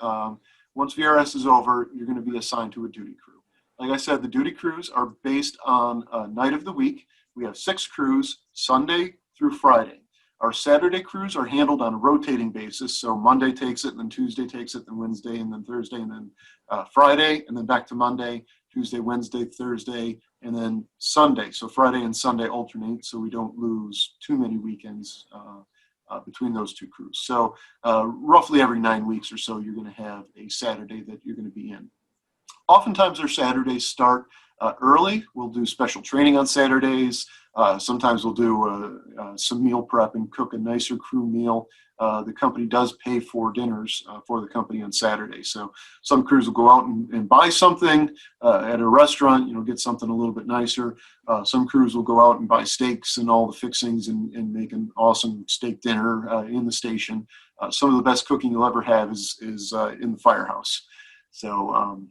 once VRS is over, you're going to be assigned to a duty crew. Like I said, the duty crews are based on a night of the week. We have 6 crews, Sunday through Friday. Our Saturday crews are handled on a rotating basis. So Monday takes it, and then Tuesday takes it, then Wednesday, and then Thursday, and then Friday, and then back to Monday, Tuesday, Wednesday, Thursday, and then Sunday. So Friday and Sunday alternate, so we don't lose too many weekends between those 2 crews. So roughly every 9 weeks or so, you're going to have a Saturday that you're going to be in. Oftentimes our Saturdays start early. We'll do special training on Saturdays. Sometimes we'll do some meal prep and cook a nicer crew meal. The company does pay for dinners for the company on Saturday. So some crews will go out and buy something at a restaurant, get something a little bit nicer. Some crews will go out and buy steaks and all the fixings and make an awesome steak dinner in the station. Some of the best cooking you'll ever have is in the firehouse. So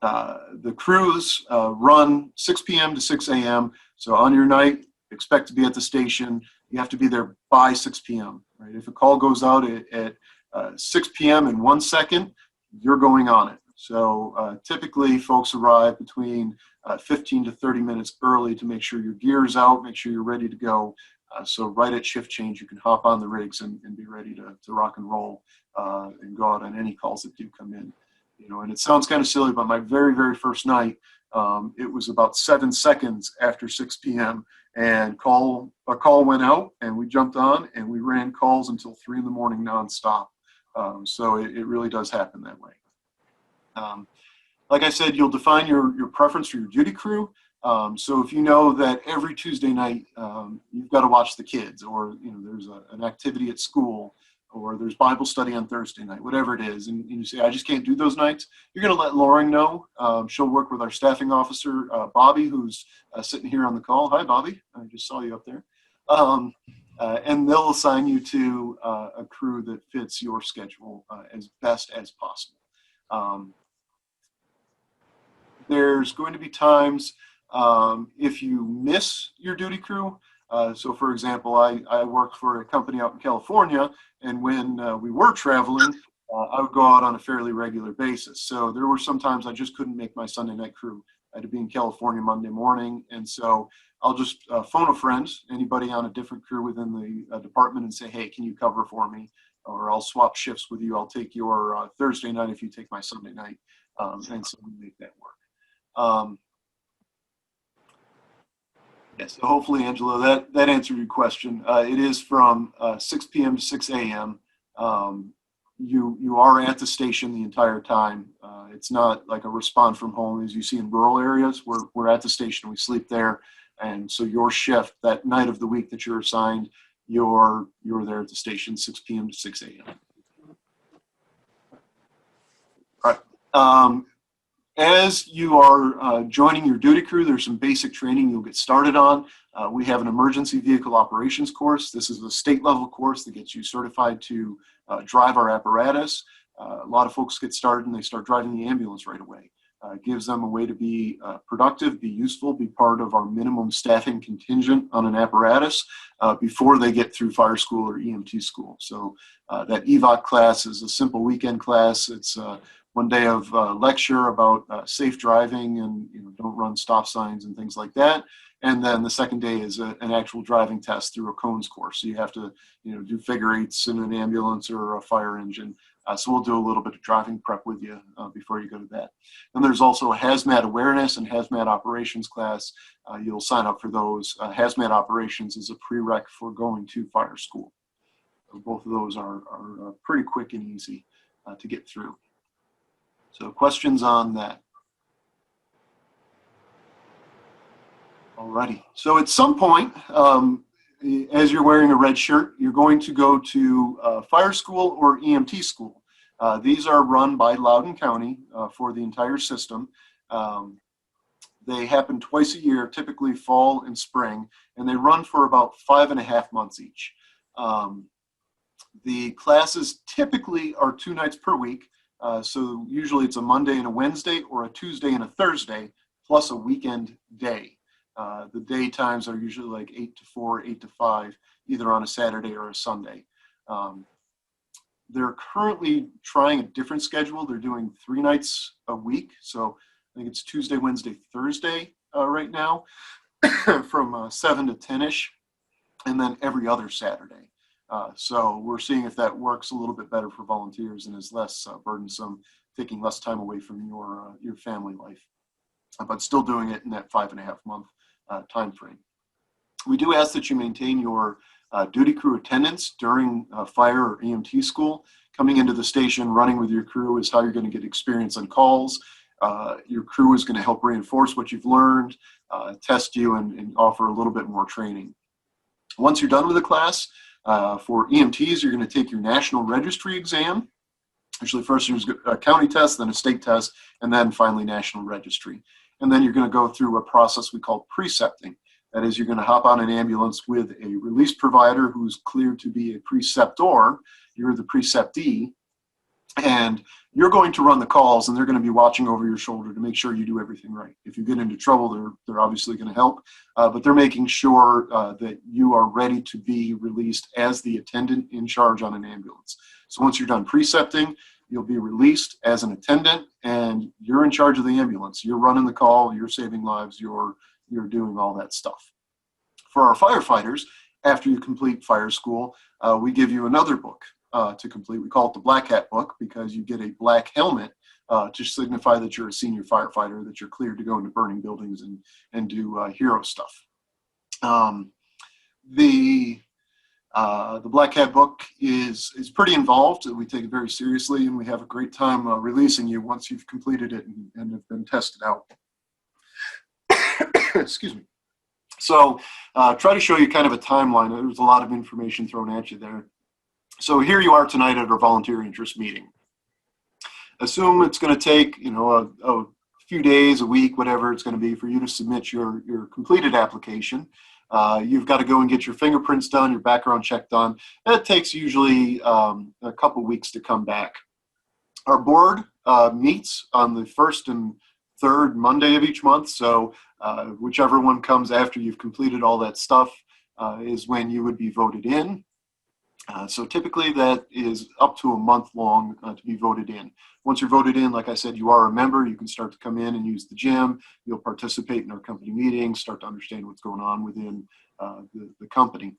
the crews run 6 p.m. to 6 a.m. So on your night, expect to be at the station. You have to be there by 6 p.m. Right? If a call goes out at 6 p.m. in 1 second, you're going on it. So typically, folks arrive between 15 to 30 minutes early to make sure your gear's out, make sure you're ready to go. So right at shift change, you can hop on the rigs and be ready to rock and roll and go out on any calls that do come in. And it sounds kind of silly, but my very, very first night, it was about 7 seconds after 6 p.m. and a call went out, and we jumped on and we ran calls until 3 in the morning nonstop. So it really does happen that way. Like I said, you'll define your preference for your duty crew. So if you know that every Tuesday night you've got to watch the kids, or there's an activity at school, or there's Bible study on Thursday night, whatever it is, and you say, I just can't do those nights, you're going to let Lauren know. She'll work with our staffing officer, Bobby, who's sitting here on the call. Hi, Bobby. I just saw you up there. And they'll assign you to a crew that fits your schedule as best as possible. There's going to be times if you miss your duty crew. So, for example, I worked for a company out in California, and when we were traveling, I would go out on a fairly regular basis. So there were some times I just couldn't make my Sunday night crew. I had to be in California Monday morning, and so I'll just phone a friend, anybody on a different crew within the department, and say, hey, can you cover for me? Or I'll swap shifts with you. I'll take your Thursday night if you take my Sunday night, and so we make that work. Yeah, so hopefully, Angela, that answered your question. It is from 6 p.m. to 6 a.m. You are at the station the entire time. It's not like a respond from home as you see in rural areas. We're at the station. We sleep there, and so your shift that night of the week that you're assigned, you're there at the station 6 p.m. to 6 a.m. All right. As you are joining your duty crew, there's some basic training you'll get started on. We have an emergency vehicle operations course. This is a state level course that gets you certified to drive our apparatus. A lot of folks get started and they start driving the ambulance right away. It gives them a way to be productive, be useful, be part of our minimum staffing contingent on an apparatus before they get through fire school or EMT school. So that EVOC class is a simple weekend class. It's one day of lecture about safe driving and don't run stop signs and things like that. And then the second day is an actual driving test through a cones course. So you have to do figure eights in an ambulance or a fire engine. So we'll do a little bit of driving prep with you before you go to that. And there's also a hazmat awareness and hazmat operations class. You'll sign up for those. Hazmat operations is a prereq for going to fire school. So both of those are pretty quick and easy to get through. So questions on that? Alrighty. So at some point, as you're wearing a red shirt, you're going to go to fire school or EMT school. These are run by Loudoun County for the entire system. They happen twice a year, typically fall and spring, and they run for about 5.5 months each. The classes typically are 2 nights per week. So usually it's a Monday and a Wednesday or a Tuesday and a Thursday plus a weekend day. The day times are usually like 8 to 4, 8 to 5, either on a Saturday or a Sunday. They're currently trying a different schedule. They're doing 3 nights a week. So I think it's Tuesday, Wednesday, Thursday right now from 7 to 10-ish, and then every other Saturday. So we're seeing if that works a little bit better for volunteers and is less burdensome, taking less time away from your family life, but still doing it in that 5.5 month time frame. We do ask that you maintain your duty crew attendance during fire or EMT school. Coming into the station, running with your crew is how you're going to get experience on calls. Your crew is going to help reinforce what you've learned, test you, and offer a little bit more training. Once you're done with the class, for EMTs, you're going to take your national registry exam. Usually first there's a county test, then a state test, and then finally national registry. And then you're going to go through a process we call precepting. That is, you're going to hop on an ambulance with a release provider who's cleared to be a preceptor. You're the preceptee, and you're going to run the calls, and they're going to be watching over your shoulder to make sure you do everything right. If you get into trouble, they're obviously going to help, but they're making sure that you are ready to be released as the attendant in charge on an ambulance. So once you're done precepting, you'll be released as an attendant, and you're in charge of the ambulance. You're running the call, you're saving lives, you're doing all that stuff. For our firefighters, after you complete fire school, we give you another book to complete. We call it the Black Hat book because you get a black helmet to signify that you're a senior firefighter, that you're cleared to go into burning buildings and do hero stuff. The Black Hat book is pretty involved. We take it very seriously, and we have a great time releasing you once you've completed it and have been tested out. Excuse me. So try to show you kind of a timeline. There's a lot of information thrown at you there. So here you are tonight at our volunteer interest meeting. Assume it's going to take a few days, a week, whatever it's going to be for you to submit your completed application. You've got to go and get your fingerprints done, your background check done. That takes usually a couple weeks to come back. Our board meets on the first and third Monday of each month. So whichever one comes after you've completed all that stuff is when you would be voted in. So typically that is up to a month long to be voted in. Once you're voted in, like I said, you are a member. You can start to come in and use the gym. You'll participate in our company meetings, start to understand what's going on within the company.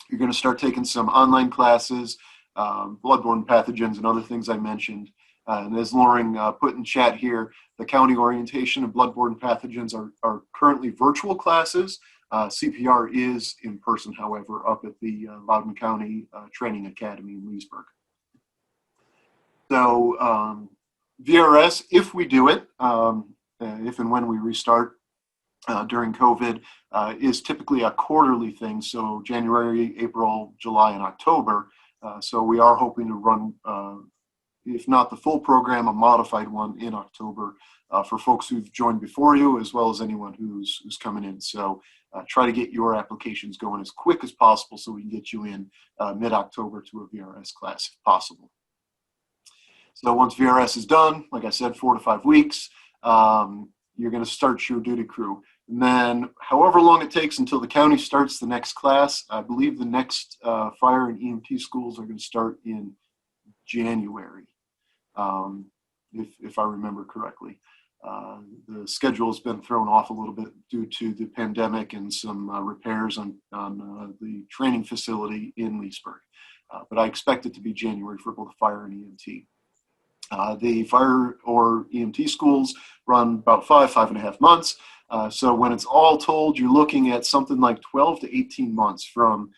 You're going to start taking some online classes, bloodborne pathogens and other things I mentioned. And as Lauren put in chat here, the county orientation of bloodborne pathogens are currently virtual classes. CPR is in person, however, up at the Loudoun County Training Academy in Leesburg. So VRS, if we do it, if and when we restart during COVID, is typically a quarterly thing. So January, April, July, and October. So we are hoping to run, if not the full program, a modified one in October for folks who've joined before you, as well as anyone who's coming in. So try to get your applications going as quick as possible so we can get you in mid-October to a VRS class if possible. So once VRS is done, like I said, 4 to 5 weeks, you're going to start your duty crew. And then however long it takes until the county starts the next class, I believe the next fire and EMT schools are going to start in January, if I remember correctly. The schedule has been thrown off a little bit due to the pandemic and some repairs on the training facility in Leesburg. But I expect it to be January for both fire and EMT. The fire or EMT schools run about 5.5 months. So when it's all told, you're looking at something like 12 to 18 months from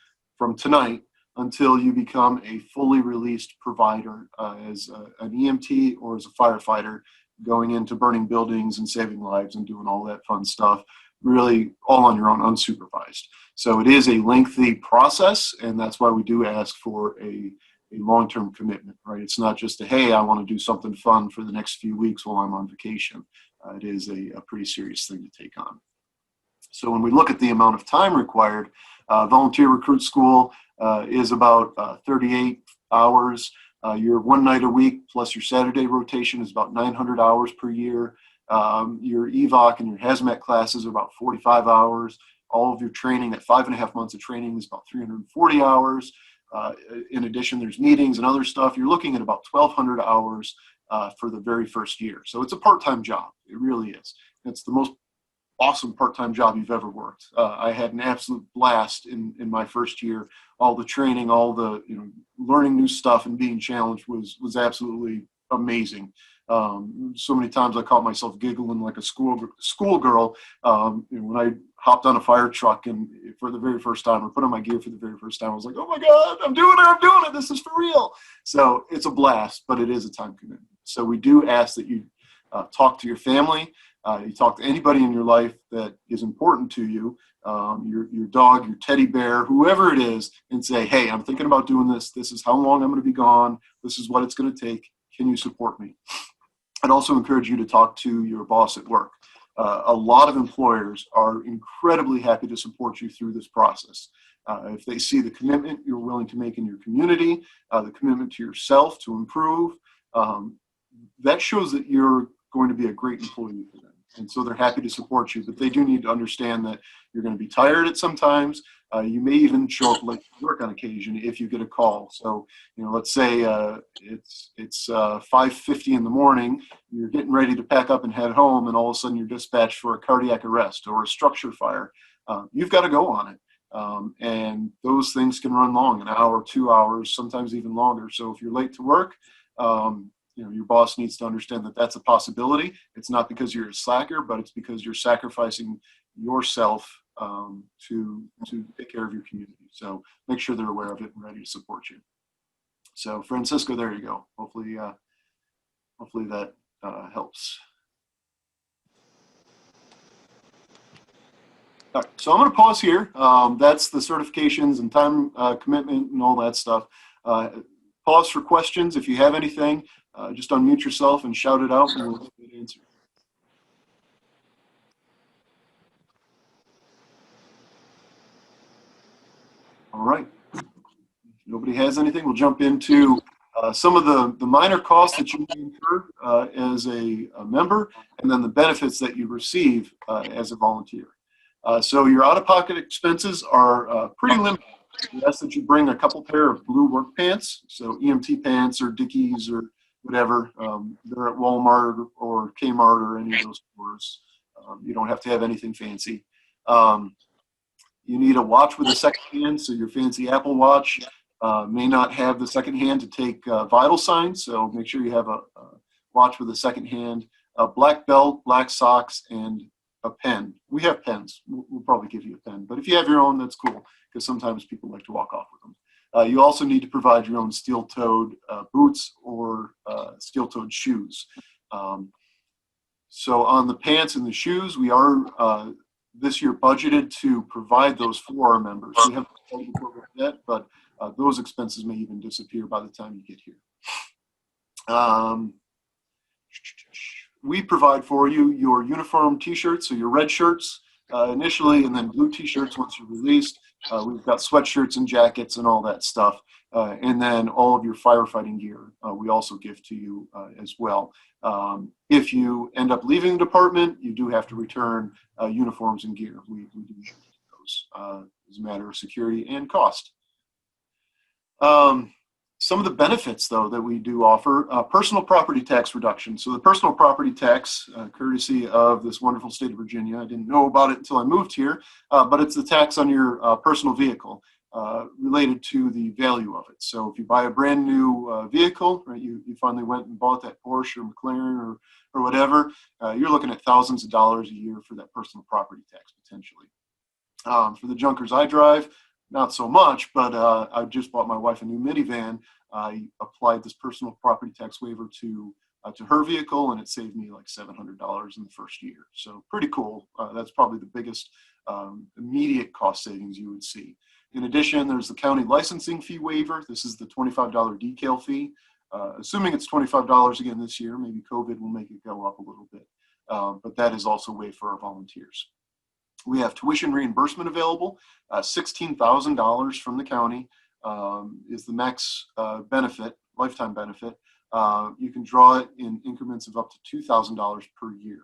tonight until you become a fully released provider as an EMT or as a firefighter, going into burning buildings and saving lives and doing all that fun stuff, really all on your own, unsupervised. So it is a lengthy process, and that's why we do ask for a long-term commitment, right? It's not just a, hey, I want to do something fun for the next few weeks while I'm on vacation. It is a pretty serious thing to take on. So when we look at the amount of time required, volunteer recruit school is about 38 hours. Your 1 night a week plus your Saturday rotation is about 900 hours per year. Your EVOC and your hazmat classes are about 45 hours. All of your training, at 5.5 months of training, is about 340 hours. In addition, there's meetings and other stuff. You're looking at about 1,200 hours for the very first year. So it's a part-time job. It really is. It's the most awesome part-time job you've ever worked. I had an absolute blast in my first year. All the training, all the learning new stuff and being challenged was absolutely amazing. So many times I caught myself giggling like a schoolgirl when I hopped on a fire truck and for the very first time, or put on my gear for the very first time, I was like, oh my God, I'm doing it, this is for real. So it's a blast, but it is a time commitment. So we do ask that you talk to your family, you talk to anybody in your life that is important to you, your dog, your teddy bear, whoever it is, and say, hey, I'm thinking about doing this. This is how long I'm going to be gone. This is what it's going to take. Can you support me? I'd also encourage you to talk to your boss at work. A lot of employers are incredibly happy to support you through this process. If they see the commitment you're willing to make in your community, the commitment to yourself to improve, that shows that you're going to be a great employee for them. And so they're happy to support you, but they do need to understand that you're going to be tired at some times. You may even show up late to work on occasion if you get a call. So, let's say it's 5:50 in the morning, you're getting ready to pack up and head home, and all of a sudden you're dispatched for a cardiac arrest or a structure fire. You've got to go on it. And those things can run long, an hour, 2 hours, sometimes even longer. So if you're late to work, your boss needs to understand that that's a possibility. It's not because you're a slacker, but it's because you're sacrificing yourself to take care of your community. So make sure they're aware of it and ready to support you. So Francisco, there you go. Hopefully that helps. All right, so I'm going to pause here. That's the certifications and time commitment and all that stuff. Pause for questions. If you have anything, just unmute yourself and shout it out, and we'll get an answer. All right. If nobody has anything, we'll jump into some of the minor costs that you incur as a member, and then the benefits that you receive as a volunteer. So your out-of-pocket expenses are pretty limited. We ask that you bring a couple pair of blue work pants, so EMT pants or Dickies or whatever. They're at Walmart or Kmart or any of those stores. You don't have to have anything fancy. You need a watch with a second hand, so your fancy Apple Watch. may not have the second hand to take vital signs, so make sure you have a watch with a second hand, a black belt, black socks, and a pen. We have pens. We'll probably give you a pen, but if you have your own, that's cool, because sometimes people like to walk off with them. You also need to provide your own steel-toed boots or steel-toed shoes. So on the pants and the shoes, we are this year budgeted to provide those for our members. We haven't started the program yet, but those expenses may even disappear by the time you get here. We provide for you your uniform t-shirts, so your red shirts initially, and then blue t-shirts once you're released. We've got sweatshirts and jackets and all that stuff. And then all of your firefighting gear we also give to you as well. If you end up leaving the department, you do have to return uniforms and gear. We do those as a matter of security and cost. Some of the benefits, though, that we do offer, personal property tax reduction. So the personal property tax, courtesy of this wonderful state of Virginia, I didn't know about it until I moved here, but it's the tax on your personal vehicle related to the value of it. So if you buy a brand new vehicle, right, you finally went and bought that Porsche or McLaren or whatever, you're looking at thousands of dollars a year for that personal property tax potentially. For the junkers I drive, not so much, but I just bought my wife a new minivan. I applied this personal property tax waiver to her vehicle, and it saved me like $700 in the first year. So pretty cool. That's probably the biggest immediate cost savings you would see. In addition, there's the county licensing fee waiver. This is the $25 decal fee. Assuming it's $25 again this year, maybe COVID will make it go up a little bit. But that is also waived for our volunteers. We have tuition reimbursement available. $16,000 from the county is the max benefit, lifetime benefit. You can draw it in increments of up to $2,000 per year.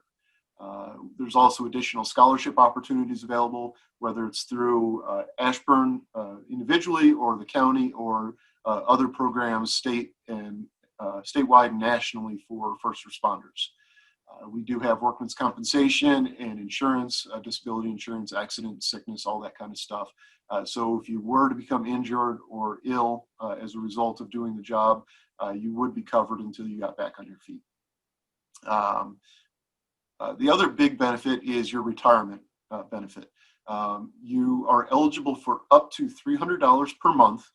There's also additional scholarship opportunities available, whether it's through Ashburn individually or the county or other programs statewide and nationally for first responders. We do have workman's compensation and insurance, disability insurance, accident, sickness, all that kind of stuff. So if you were to become injured or ill as a result of doing the job, you would be covered until you got back on your feet. The other big benefit is your retirement benefit. You are eligible for up to $300 per month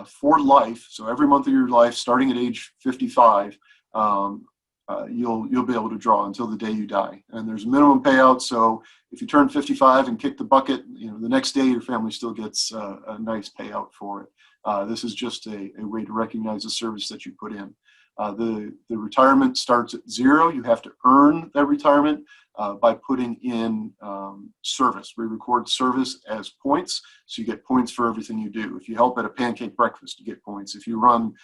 for life. So every month of your life, starting at age 55, you'll be able to draw until the day you die. And there's a minimum payout. So if you turn 55 and kick the bucket, the next day your family still gets a nice payout for it. This is just a way to recognize the service that you put in. The retirement starts at zero. You have to earn that retirement by putting in service. We record service as points, so you get points for everything you do. If you help at a pancake breakfast, you get points. If you run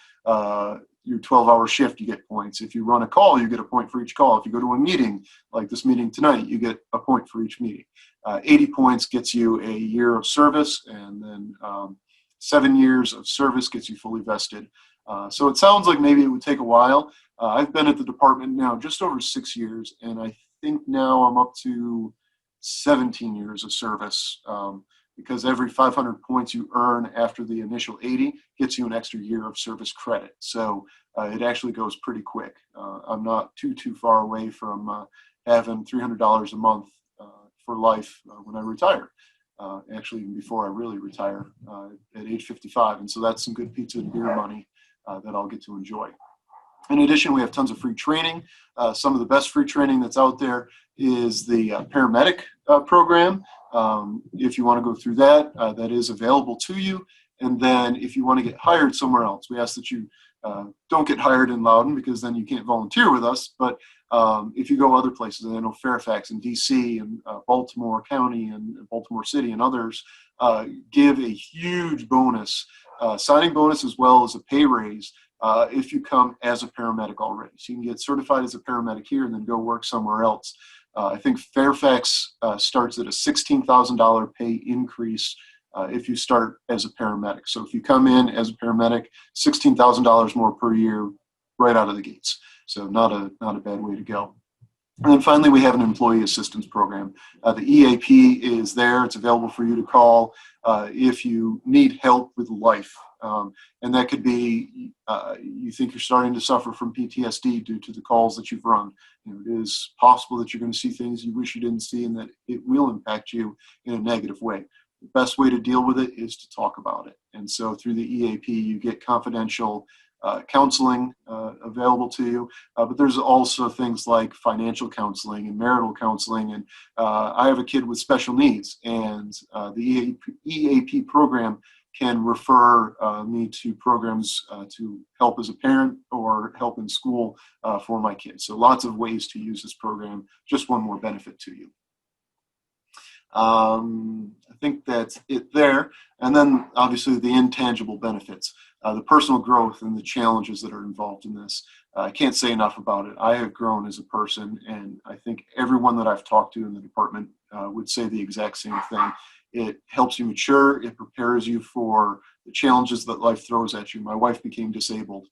your 12-hour shift, you get points. If you run a call, you get a point for each call. If you go to a meeting, like this meeting tonight, you get a point for each meeting. 80 points gets you a year of service, and then 7 years of service gets you fully vested. So it sounds like maybe it would take a while. I've been at the department now just over 6 years, and I think now I'm up to 17 years of service because every 500 points you earn after the initial 80 gets you an extra year of service credit. So it actually goes pretty quick. I'm not too far away from having $300 a month for life when I retire. Actually, even before I really retire at age 55. And so that's some good pizza and beer money that I'll get to enjoy. In addition, we have tons of free training. Some of the best free training that's out there is the paramedic program. If you want to go through that, that is available to you. And then if you want to get hired somewhere else, we ask that you don't get hired in Loudoun because then you can't volunteer with us. But if you go other places, I know Fairfax and DC and Baltimore County and Baltimore City and others give a huge bonus, signing bonus as well as a pay raise if you come as a paramedic already. So you can get certified as a paramedic here and then go work somewhere else. I think Fairfax starts at a $16,000 pay increase if you start as a paramedic. So if you come in as a paramedic, $16,000 more per year right out of the gates. So not a bad way to go. And then finally, we have an employee assistance program. The EAP is there. It's available for you to call if you need help with life. And that could be you think you're starting to suffer from PTSD due to the calls that you've run. It is possible that you're going to see things you wish you didn't see, and that it will impact you in a negative way. The best way to deal with it is to talk about it. And so through the EAP, you get confidential counseling available to you, but there's also things like financial counseling and marital counseling. And I have a kid with special needs, and the EAP program can refer me to programs to help as a parent or help in school for my kids. So lots of ways to use this program. Just one more benefit to you. I think that's it there. And then obviously the intangible benefits, the personal growth and the challenges that are involved in this. I can't say enough about it. I have grown as a person, and I think everyone that I've talked to in the department would say the exact same thing. It helps you mature. It prepares you for the challenges that life throws at you. My wife became disabled.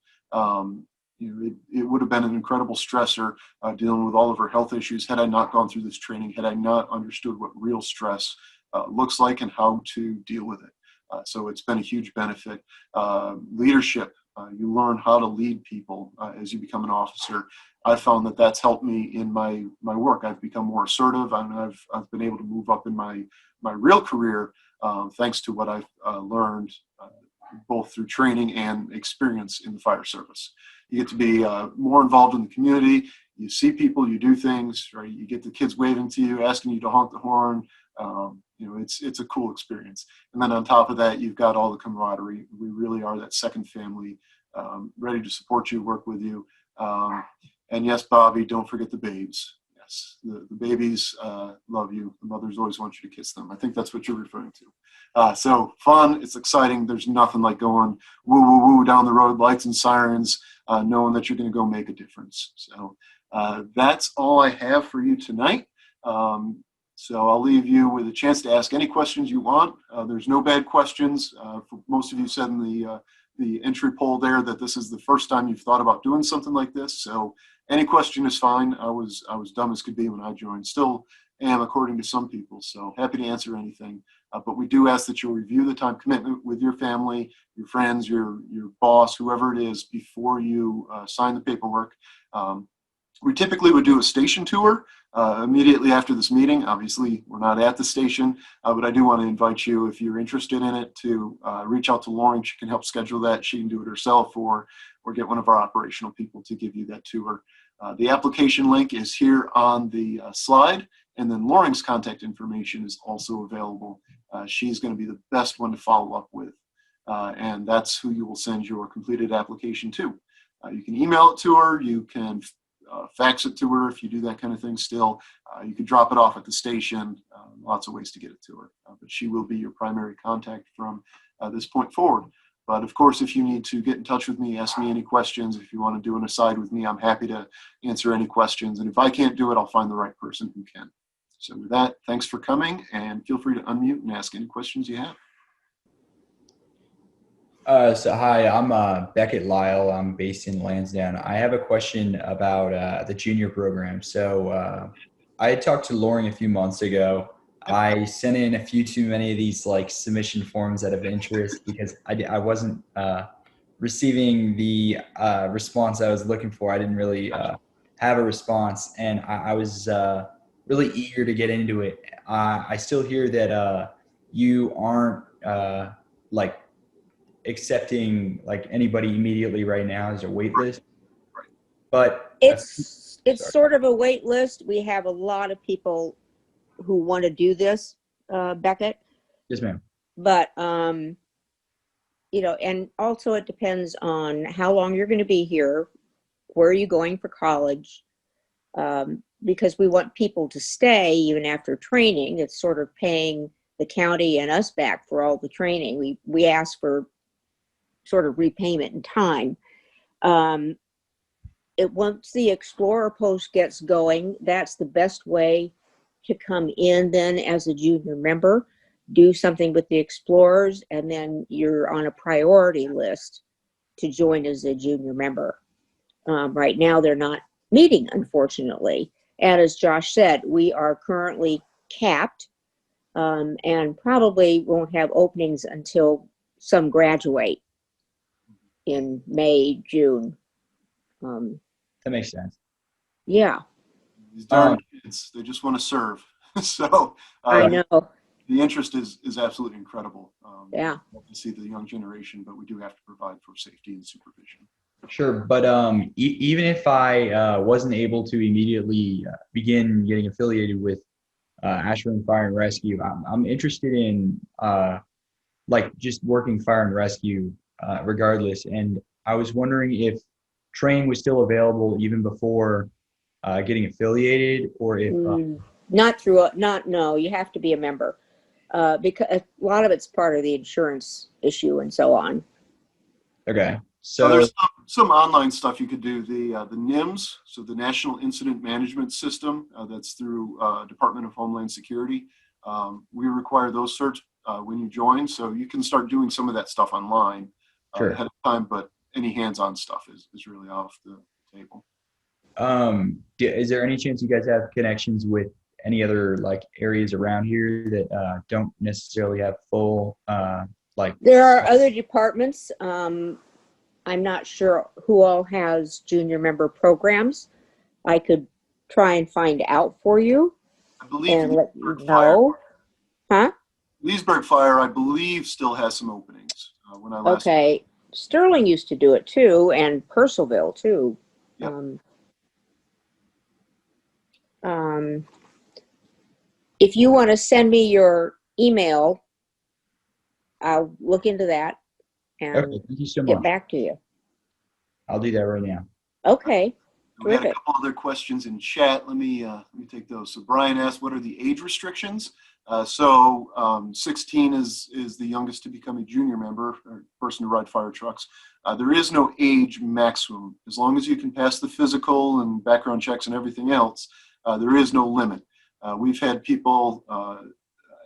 It would have been an incredible stressor dealing with all of her health issues had I not gone through this training, had I not understood what real stress looks like and how to deal with it. So it's been a huge benefit. Leadership, you learn how to lead people as you become an officer. I found that that's helped me in my work. I've become more assertive, and I've been able to move up in my real career thanks to what I've learned both through training and experience in the fire service. You get to be more involved in the community. You see people, you do things, right? You get the kids waving to you, asking you to honk the horn. It's a cool experience. And then on top of that, you've got all the camaraderie. We really are that second family, ready to support you, work with you. And yes, Bobby, don't forget the babes. Yes, the babies love you. The mothers always want you to kiss them. I think that's what you're referring to. So fun, it's exciting. There's nothing like going woo, woo, woo down the road, lights and sirens, knowing that you're going to go make a difference. So that's all I have for you tonight. So I'll leave you with a chance to ask any questions you want. There's no bad questions. Most of you said in the entry poll there that this is the first time you've thought about doing something like this. So any question is fine. I was dumb as could be when I joined. Still am, according to some people. So happy to answer anything. But we do ask that you'll review the time commitment with your family, your friends, your boss, whoever it is, before you sign the paperwork. We typically would do a station tour immediately after this meeting. Obviously, we're not at the station, but I do want to invite you, if you're interested in it, to reach out to Lauren. She can help schedule that. She can do it herself, or get one of our operational people to give you that tour. The application link is here on the slide, and then Lauren's contact information is also available. She's going to be the best one to follow up with, and that's who you will send your completed application to. You can email it to her. You can fax it to her if you do that kind of thing still. You can drop it off at the station. Lots of ways to get it to her. But she will be your primary contact from this point forward. But of course, if you need to get in touch with me, ask me any questions. If you want to do an aside with me, I'm happy to answer any questions. And if I can't do it, I'll find the right person who can. So with that, thanks for coming, and feel free to unmute and ask any questions you have. So hi, I'm Beckett Lyle. I'm based in Lansdowne. I have a question about the junior program. So I had talked to Lauren a few months ago. I sent in a few too many of these like submission forms out of interest because I wasn't receiving the response I was looking for. I didn't really have a response, and I was really eager to get into it. I still hear that you aren't like accepting like anybody immediately right now as a wait list, but it's sort of a wait list. We have a lot of people who want to do this, Beckett. Yes, ma'am. But and also it depends on how long you're going to be here, where are you going for college, because we want people to stay even after training. It's sort of paying the county and us back for all the training. We ask for sort of repayment in time. Once the Explorer post gets going, that's the best way to come in then as a junior member, do something with the Explorers, and then you're on a priority list to join as a junior member. Right now they're not meeting, unfortunately. And as Josh said, we are currently capped and probably won't have openings until some graduate. in May, June. That makes sense. Yeah, These darn kids, they just want to serve. So I the, know. the interest is absolutely incredible. Yeah. Love to see the young generation, but we do have to provide for safety and supervision. Sure, but even if I wasn't able to immediately begin getting affiliated with Ashburn Fire and Rescue, I'm interested in like just working fire and rescue regardless. And I was wondering if training was still available even before getting affiliated, or if Not through, no, you have to be a member. Because a lot of it's part of the insurance issue and so on. okay, So so there's some online stuff you could do. The NIMS, so the National Incident Management System, that's through Department of Homeland Security. We require those certs when you join, so you can start doing some of that stuff online sure. ahead of time. But any hands-on stuff is really off the table. Is there any chance you guys have connections with any other like areas around here that don't necessarily have full like? There are other departments. I'm not sure who all has junior member programs. I could try and find out for you I believe and let you Leesburg Fire, know. Huh? Leesburg Fire, I believe, still has some openings. When I last Okay. Sterling used to do it too, and Purcellville too. Yep. If you want to send me your email, I'll look into that and Okay, thank you so get much. back to you. I'll do that right now. Okay. We had a Terrific. couple other questions in chat. Let me take those. So Brian asked, "What are the age restrictions?" 16 is the youngest to become a junior member or person to ride fire trucks. There is no age maximum. As long as you can pass the physical and background checks and everything else, there is no limit. We've had people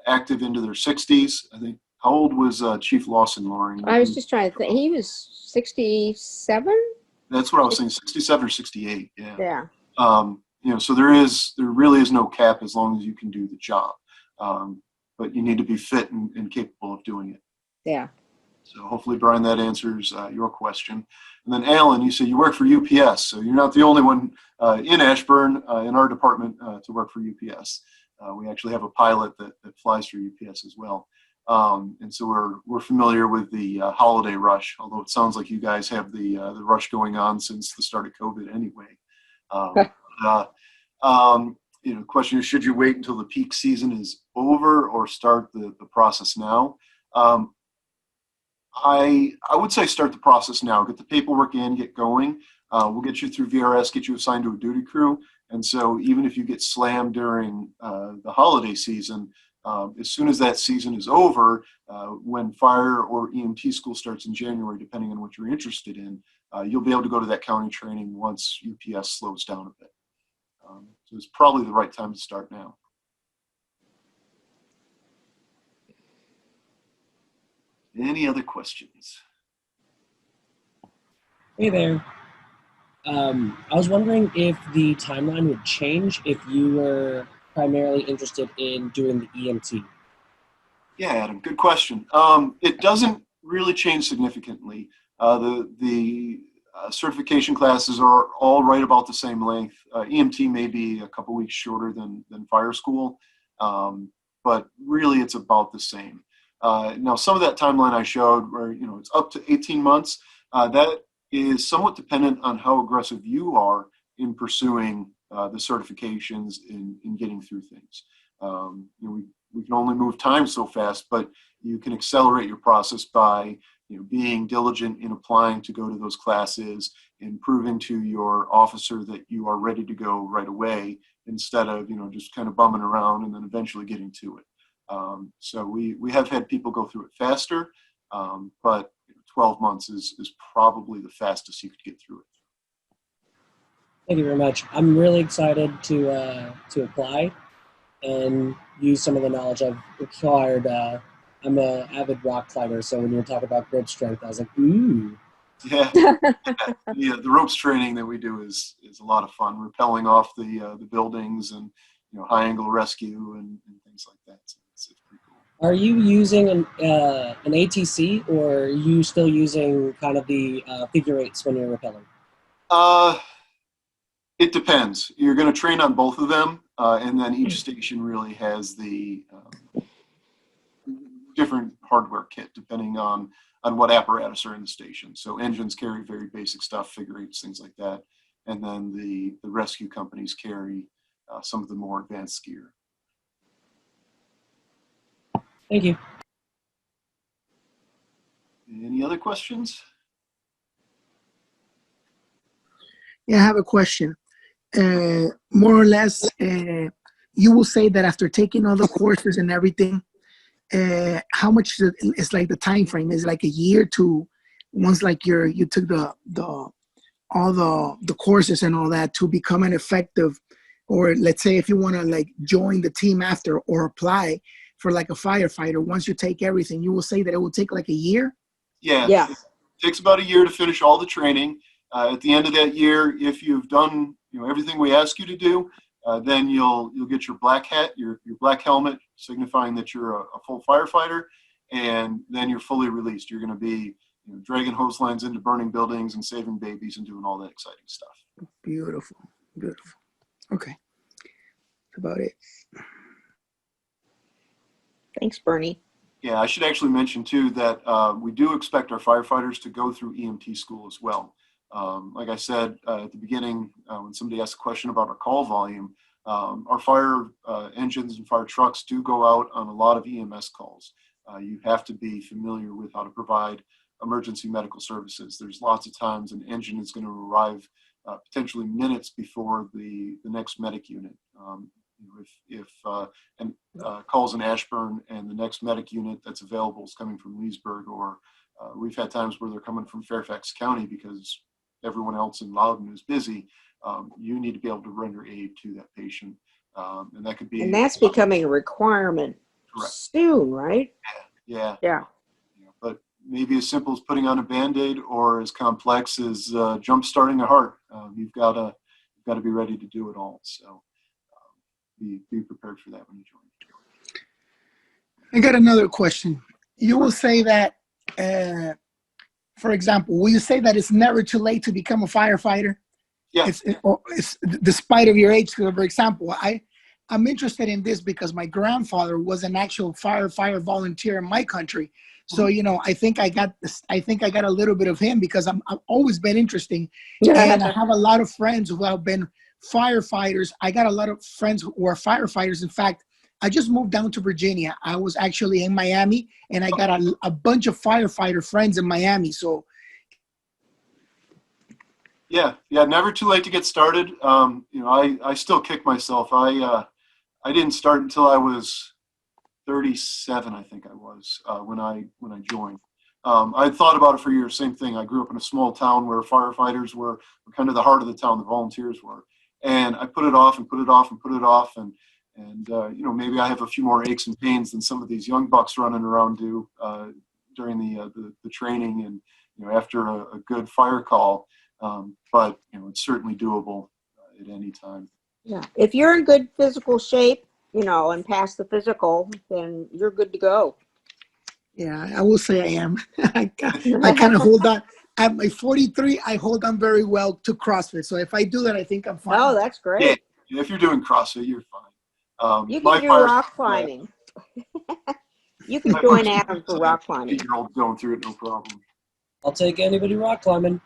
active into their 60s. I think, how old was Chief Lawson, Lauren? I was just trying to think. He was 67? That's what I was saying, 67 or 68. Yeah. Yeah. So there really is no cap as long as you can do the job. But you need to be fit and capable of doing it. Yeah. So hopefully, Brian, that answers your question. And then Alan, you said you work for UPS, so you're not the only one in Ashburn in our department to work for UPS. We actually have a pilot that flies for UPS as well. And so we're familiar with the holiday rush, although it sounds like you guys have the rush going on since the start of COVID anyway. The question is, should you wait until the peak season is over or start the process now? I would say start the process now. Get the paperwork in, get going. We'll get you through VRS, get you assigned to a duty crew. And so even if you get slammed during the holiday season, as soon as that season is over, when fire or EMT school starts in January, depending on what you're interested in, you'll be able to go to that county training once UPS slows down a bit. So it's probably the right time to start now. Any other questions? Hey there. I was wondering if the timeline would change if you were primarily interested in doing the EMT. Yeah, Adam, good question. It doesn't really change significantly. The certification classes are all right about the same length. EMT may be a couple weeks shorter than fire school, but really it's about the same. Now, some of that timeline I showed where, it's up to 18 months, that is somewhat dependent on how aggressive you are in pursuing the certifications in getting through things. We can only move time so fast, but you can accelerate your process by being diligent in applying to go to those classes and proving to your officer that you are ready to go right away instead of just kind of bumming around and then eventually getting to it. So we have had people go through it faster, but 12 months is probably the fastest you could get through it. Thank you very much. I'm really excited to apply and use some of the knowledge I've acquired. I'm an avid rock climber, so when you were talking about grip strength, I was like, ooh. Yeah, the ropes training that we do is a lot of fun. Rappelling off the buildings and high angle rescue and things like that. So it's pretty cool. Are you using an ATC, or are you still using kind of the figure eights when you're rappelling? Uh, it depends. You're going to train on both of them, and then each station really has the different hardware kit depending on what apparatus are in the station. So engines carry very basic stuff, figure eights, things like that, and then the rescue companies carry some of the more advanced gear. Thank you. Any other questions? Yeah, I have a question. More or less, you will say that after taking all the courses and everything, how much is like the time frame? Is it like a year to once like you took all the courses and all that to become an effective, or let's say if you want to like join the team after or apply for like a firefighter, once you take everything, you will say that it will take like a year? Yeah, Yeah. it takes about a year to finish all the training. At the end of that year, if you've done everything we ask you to do, then you'll get your black hat, your black helmet, signifying that you're a full firefighter, and then you're fully released. You're going to be dragging hose lines into burning buildings and saving babies and doing all that exciting stuff. Beautiful, beautiful. Okay, that's about it. Thanks, Bernie. Yeah, I should actually mention too that we do expect our firefighters to go through EMT school as well. Like I said at the beginning, when somebody asked a question about our call volume, our fire engines and fire trucks do go out on a lot of EMS calls. You have to be familiar with how to provide emergency medical services. There's lots of times an engine is going to arrive potentially minutes before the next medic unit. If calls in Ashburn and the next medic unit that's available is coming from Leesburg, or we've had times where they're coming from Fairfax County because everyone else in Loudon is busy, you need to be able to render aid to that patient. And that could be. And that's becoming a requirement correct. Soon, right? Yeah. Yeah. But maybe as simple as putting on a Band-Aid, or as complex as jump starting a heart. You've got to be ready to do it all. So be prepared for that when you join. I got another question. You will say that, for example, will you say that it's never too late to become a firefighter? Yeah. It's despite of your age. For example, I'm interested in this because my grandfather was an actual firefighter volunteer in my country. So, I think I got this. I think I got a little bit of him because I've always been interesting, and I have a lot of friends who have been firefighters. I got a lot of friends who are firefighters. In fact, I just moved down to Virginia. I was actually in Miami, and I got a bunch of firefighter friends in Miami. So, yeah, never too late to get started. I still kick myself. I didn't start until I was 37, I think I was, when I joined. I had thought about it for years, same thing. I grew up in a small town where firefighters were kind of the heart of the town, the volunteers were. And I put it off and put it off and put it off. And maybe I have a few more aches and pains than some of these young bucks running around do during the training and, after a good fire call. But, it's certainly doable at any time. Yeah. If you're in good physical shape, and past the physical, then you're good to go. yeah, I will say I am. I kind of hold on. At my 43, I hold on very well to CrossFit. So if I do that, I think I'm fine. Oh, that's great. Yeah, if you're doing CrossFit, you're fine. You can do rock climbing. You can join Adam for rock climbing. 8-year-old going through it, no problem. I'll take anybody rock climbing.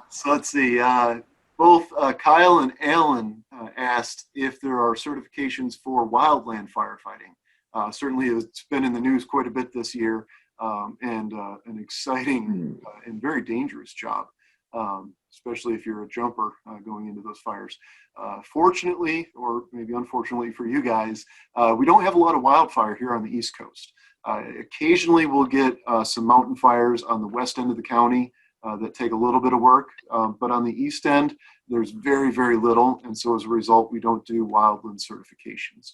So let's see. Both Kyle and Alan asked if there are certifications for wildland firefighting. Certainly, it's been in the news quite a bit this year, and an exciting and very dangerous job, especially if you're a jumper going into those fires. Fortunately, or maybe unfortunately for you guys, we don't have a lot of wildfire here on the East Coast. Occasionally, we'll get some mountain fires on the west end of the county that take a little bit of work, but on the east end, there's very, very little, and so as a result, we don't do wildland certifications.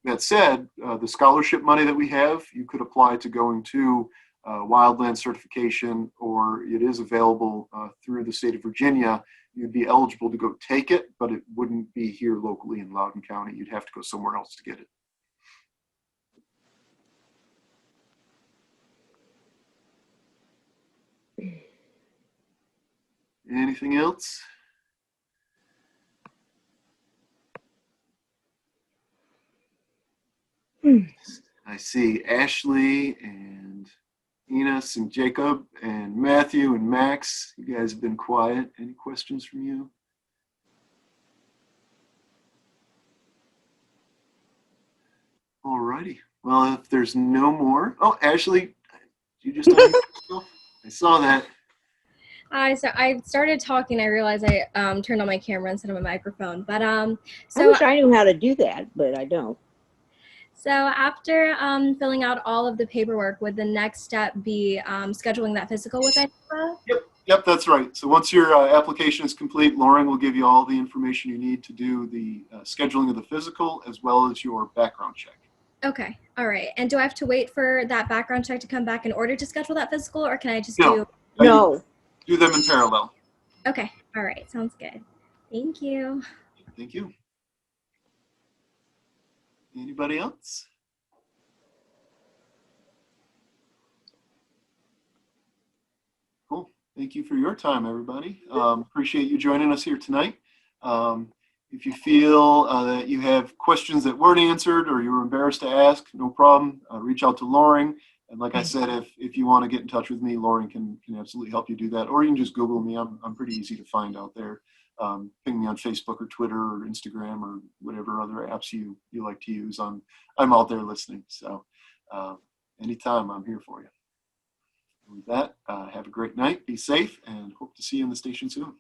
That said, the scholarship money that we have, you could apply to going to wildland certification, or it is available through the state of Virginia. You'd be eligible to go take it, but it wouldn't be here locally in Loudoun County. You'd have to go somewhere else to get it. Anything else? I see Ashley and Enos and Jacob and Matthew and Max. You guys have been quiet. Any questions from you? All righty. Well, if there's no more. Oh, Ashley, you just unmute yourself? I saw that. Hi, so I started talking. I realized I turned on my camera instead of my microphone. But I so wish I knew how to do that, but I don't. so after filling out all of the paperwork, would the next step be scheduling that physical with INFA? Yep, that's right. So once your application is complete, Lauren will give you all the information you need to do the scheduling of the physical as well as your background check. Okay, all right. And do I have to wait for that background check to come back in order to schedule that physical, or can I just No. do? No. Do them in parallel. Okay, all right. Sounds good. Thank you. Thank you. Anybody else? Cool. Thank you for your time, everybody. Appreciate you joining us here tonight. If you feel that you have questions that weren't answered or you were embarrassed to ask, no problem. Reach out to Lauren. And like I said, if you want to get in touch with me, Lauren can absolutely help you do that. Or you can just Google me. I'm pretty easy to find out there. Ping me on Facebook or Twitter or Instagram or whatever other apps you like to use. I'm out there listening. So anytime, I'm here for you. And with that, have a great night. Be safe and hope to see you in the station soon.